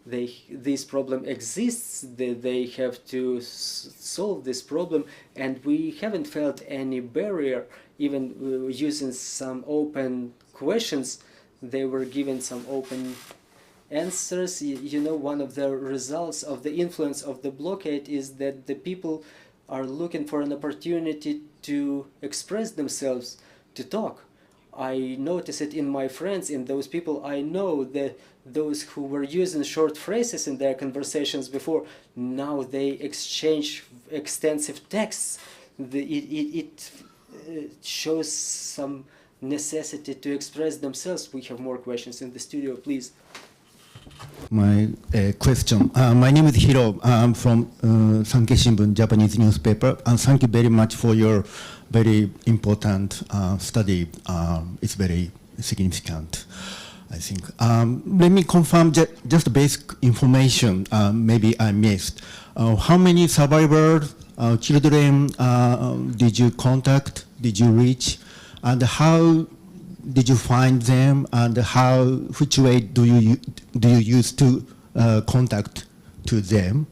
S1: this problem exists, that they have to solve this problem, and we haven't felt any barrier. Even using some open questions, they were given some open answers. You know, one of the results of the influence of the blockade is that the people are looking for an opportunity to express themselves, to talk. I notice it in my friends, in those people I know, that those who were using short phrases in their conversations before, now they exchange extensive texts. It shows some necessity to express themselves. We have more questions in the studio, please.
S2: My question. My name is Hiro. I'm from Sankei Shimbun, Japanese newspaper, and thank you very much for your very important study. It's very significant, I think. Let me confirm just basic information maybe I missed. How many survivors, children did you contact, did you reach, and how did you find them, and which way do you use to contact to them?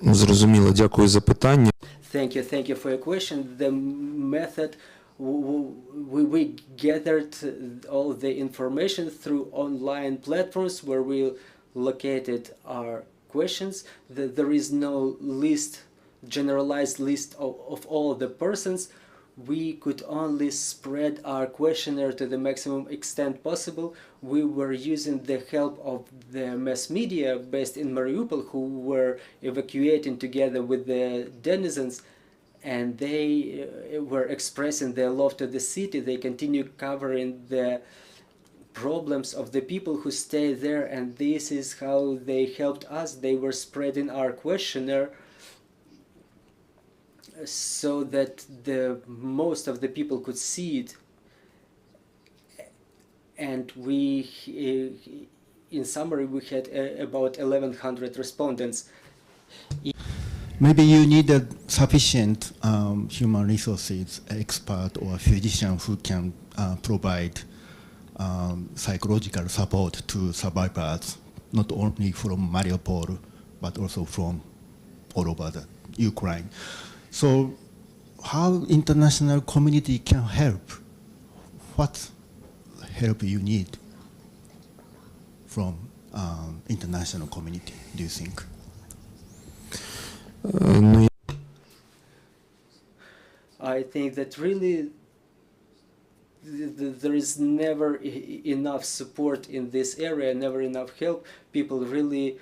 S3: Зрозуміло, дякую за питання.
S1: Thank you for your question. The method, we gathered all the information through online platforms where we located our questions. There is no generalized list of all the persons. We could only spread our questionnaire to the maximum extent possible. We were using the help of the mass media based in Mariupol, who were evacuating together with the denizens, and they were expressing their love to the city. They continue covering the problems of the people who stay there, and this is how they helped us. They were spreading our questionnaire so that most of the people could see it, and we, in summary, we had about 1,100 respondents.
S2: Maybe you needed sufficient human resources, expert or physician who can provide psychological support to survivors, not only from Mariupol, but also from all over the Ukraine. So how international community can help? What help you need from international community, do you think?
S1: I think that really there is never enough support in this area, never enough help. People really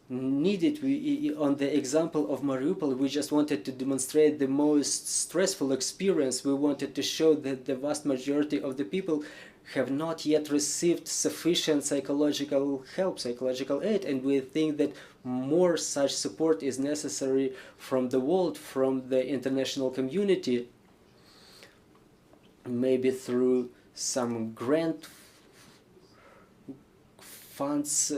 S1: need it. On the example of Mariupol, we just wanted to demonstrate the most stressful experience. We wanted to show that the vast majority of the people have not yet received sufficient psychological help, psychological aid, and we think that more such support is necessary from the world, from the international community, maybe through some grant funds.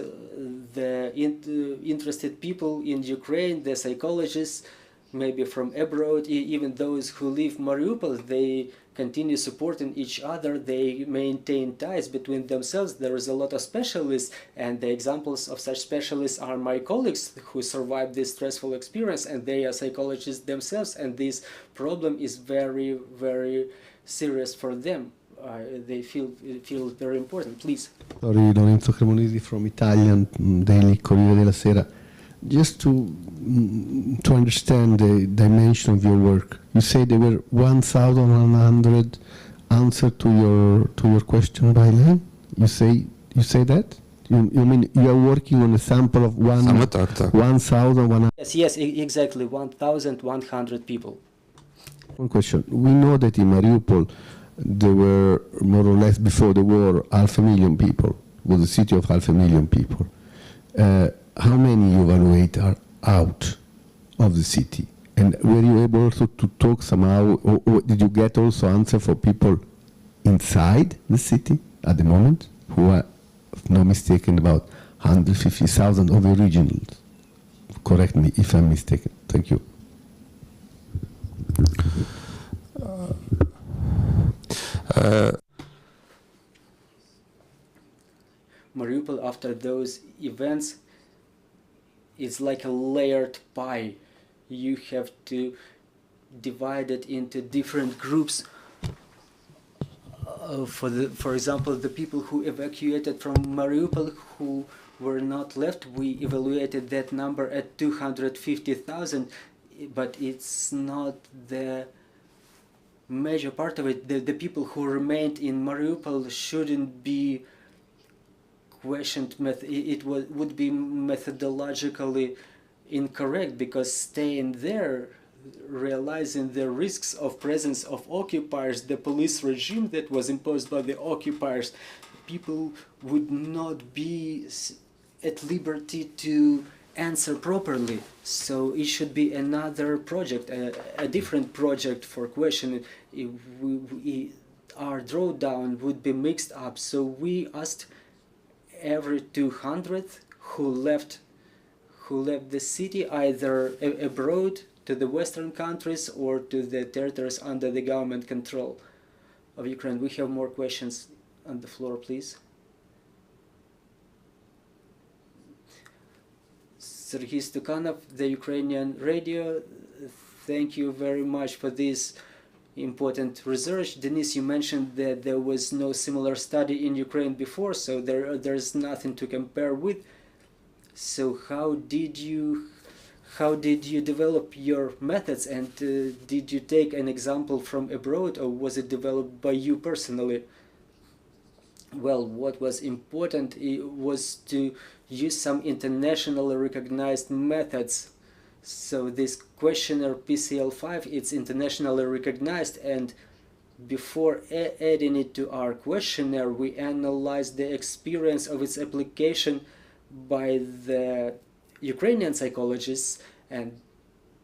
S1: The interested people in Ukraine, the psychologists, maybe from abroad, even those who leave Mariupol, they continue supporting each other. They maintain ties between themselves. There is a lot of specialists, and the examples of such specialists are my colleagues who survived this stressful experience, and they are psychologists themselves, and this problem is very, very serious for them. They feel very important. Please.
S4: Sorry, Lorenzo Cremonesi from Italian Daily Corriere della Sera.
S3: Just to understand the dimension of your work, you say there were 1,100 answers to your question by line. You say that? You mean you are working on a sample of 1,100?
S1: Yes, exactly, 1,100 people.
S3: One question. We know that in Mariupol there were more or less before the war 500,000 people. It was a city of 500,000 people. How many you evaluate are out of the city? And were you able also to talk somehow, or did you get also answer for people inside the city at the moment, who are, if not mistaken, about 150,000 of the originals? Correct me if I'm mistaken. Thank you.
S1: Mariupol, after those events, is like a layered pie. You have to divide it into different groups. For example, the people who evacuated from Mariupol, who were not left, we evaluated that number at 250,000, but it's not the major part of it. The people who remained in Mariupol shouldn't be questioned. It would be methodologically incorrect, because staying there, realizing the risks of presence of occupiers, the police regime that was imposed by the occupiers, people would not be at liberty to answer properly. So it should be another project, a different project for questioning. Our drawdown would be mixed up. So we asked every 200 who left the city, either abroad to the Western countries or to the territories under the government control of Ukraine. We have more questions on the floor, please. Sergei Stukhanov, the Ukrainian radio, thank you very much for this important research. Denis, you mentioned that there was no similar study in Ukraine before, so there's nothing to compare with. So how did you develop your methods, and did you take an example from abroad, or was it developed by you personally? Well, what was important was to use some internationally recognized methods. So this questionnaire PCL5, it's internationally recognized, and before adding it to our questionnaire, we analyzed the experience of its application by the Ukrainian psychologists, and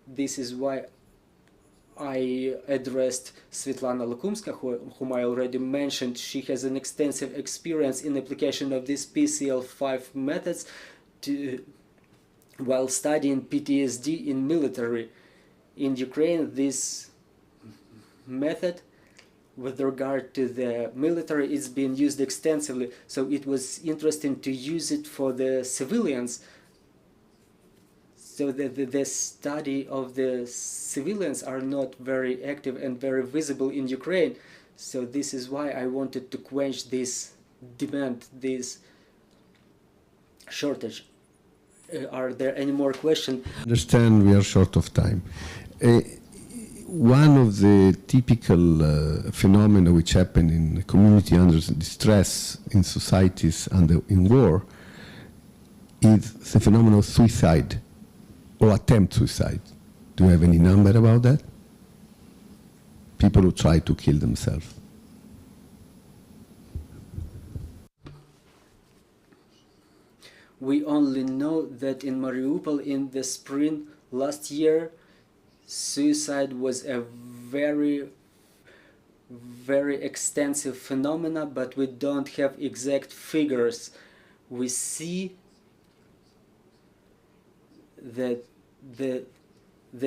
S1: this is why I addressed Svitlana Lukumska, whom I already mentioned. She has an extensive experience in application of these PCL5 methods while studying PTSD in military. In Ukraine, this method with regard to the military is being used extensively, so it was interesting to use it for the civilians. So the study of the civilians are not very active and very visible in Ukraine. So this is why I wanted to quench this demand, this shortage. Are there any more questions?
S3: I understand we are short of time. One of the typical phenomena which happen in a community under distress, in societies and in war, is the phenomenon of suicide or attempt suicide. Do you have any number about that? People who try to kill themselves.
S1: We only know that in Mariupol in the spring last year, suicide was a very, very extensive phenomena, but we don't have exact figures. We see that the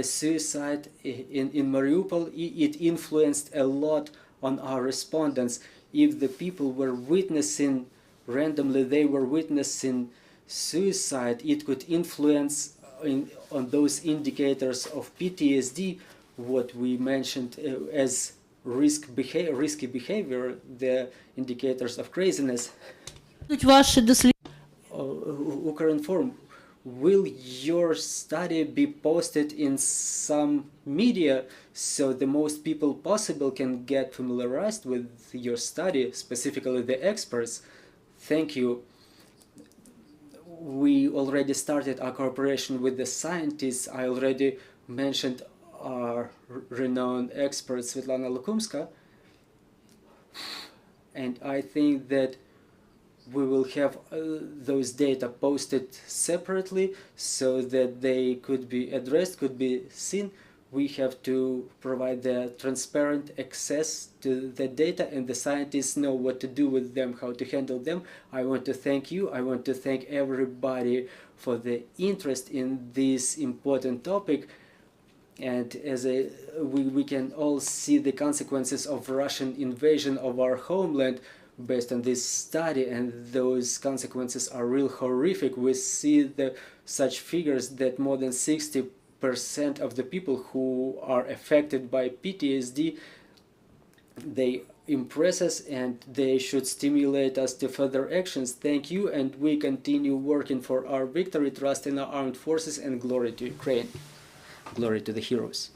S1: suicide in Mariupol, it influenced a lot on our respondents. If the people were witnessing randomly, they were witnessing suicide, it could influence on those indicators of PTSD, what we mentioned as risky behavior, the indicators of craziness. Ukrinform, will your study be posted in some media so the most people possible can get familiarized with your study, specifically the experts? Thank you. We already started our cooperation with the scientists. I already mentioned our renowned expert Svitlana Lukumska, and I think that we will have those data posted separately so that they could be addressed, could be seen. We have to provide the transparent access to the data, and the scientists know what to do with them, how to handle them. I want to thank you. I want to thank everybody for the interest in this important topic. And as we can all see the consequences of Russian invasion of our homeland based on this study, and those consequences are real horrific. We see such figures that more than 60% of the people who are affected by PTSD, they impress us and they should stimulate us to further actions. Thank you, and we continue working for our victory. Trust in our armed forces, and glory to Ukraine. Glory to the heroes.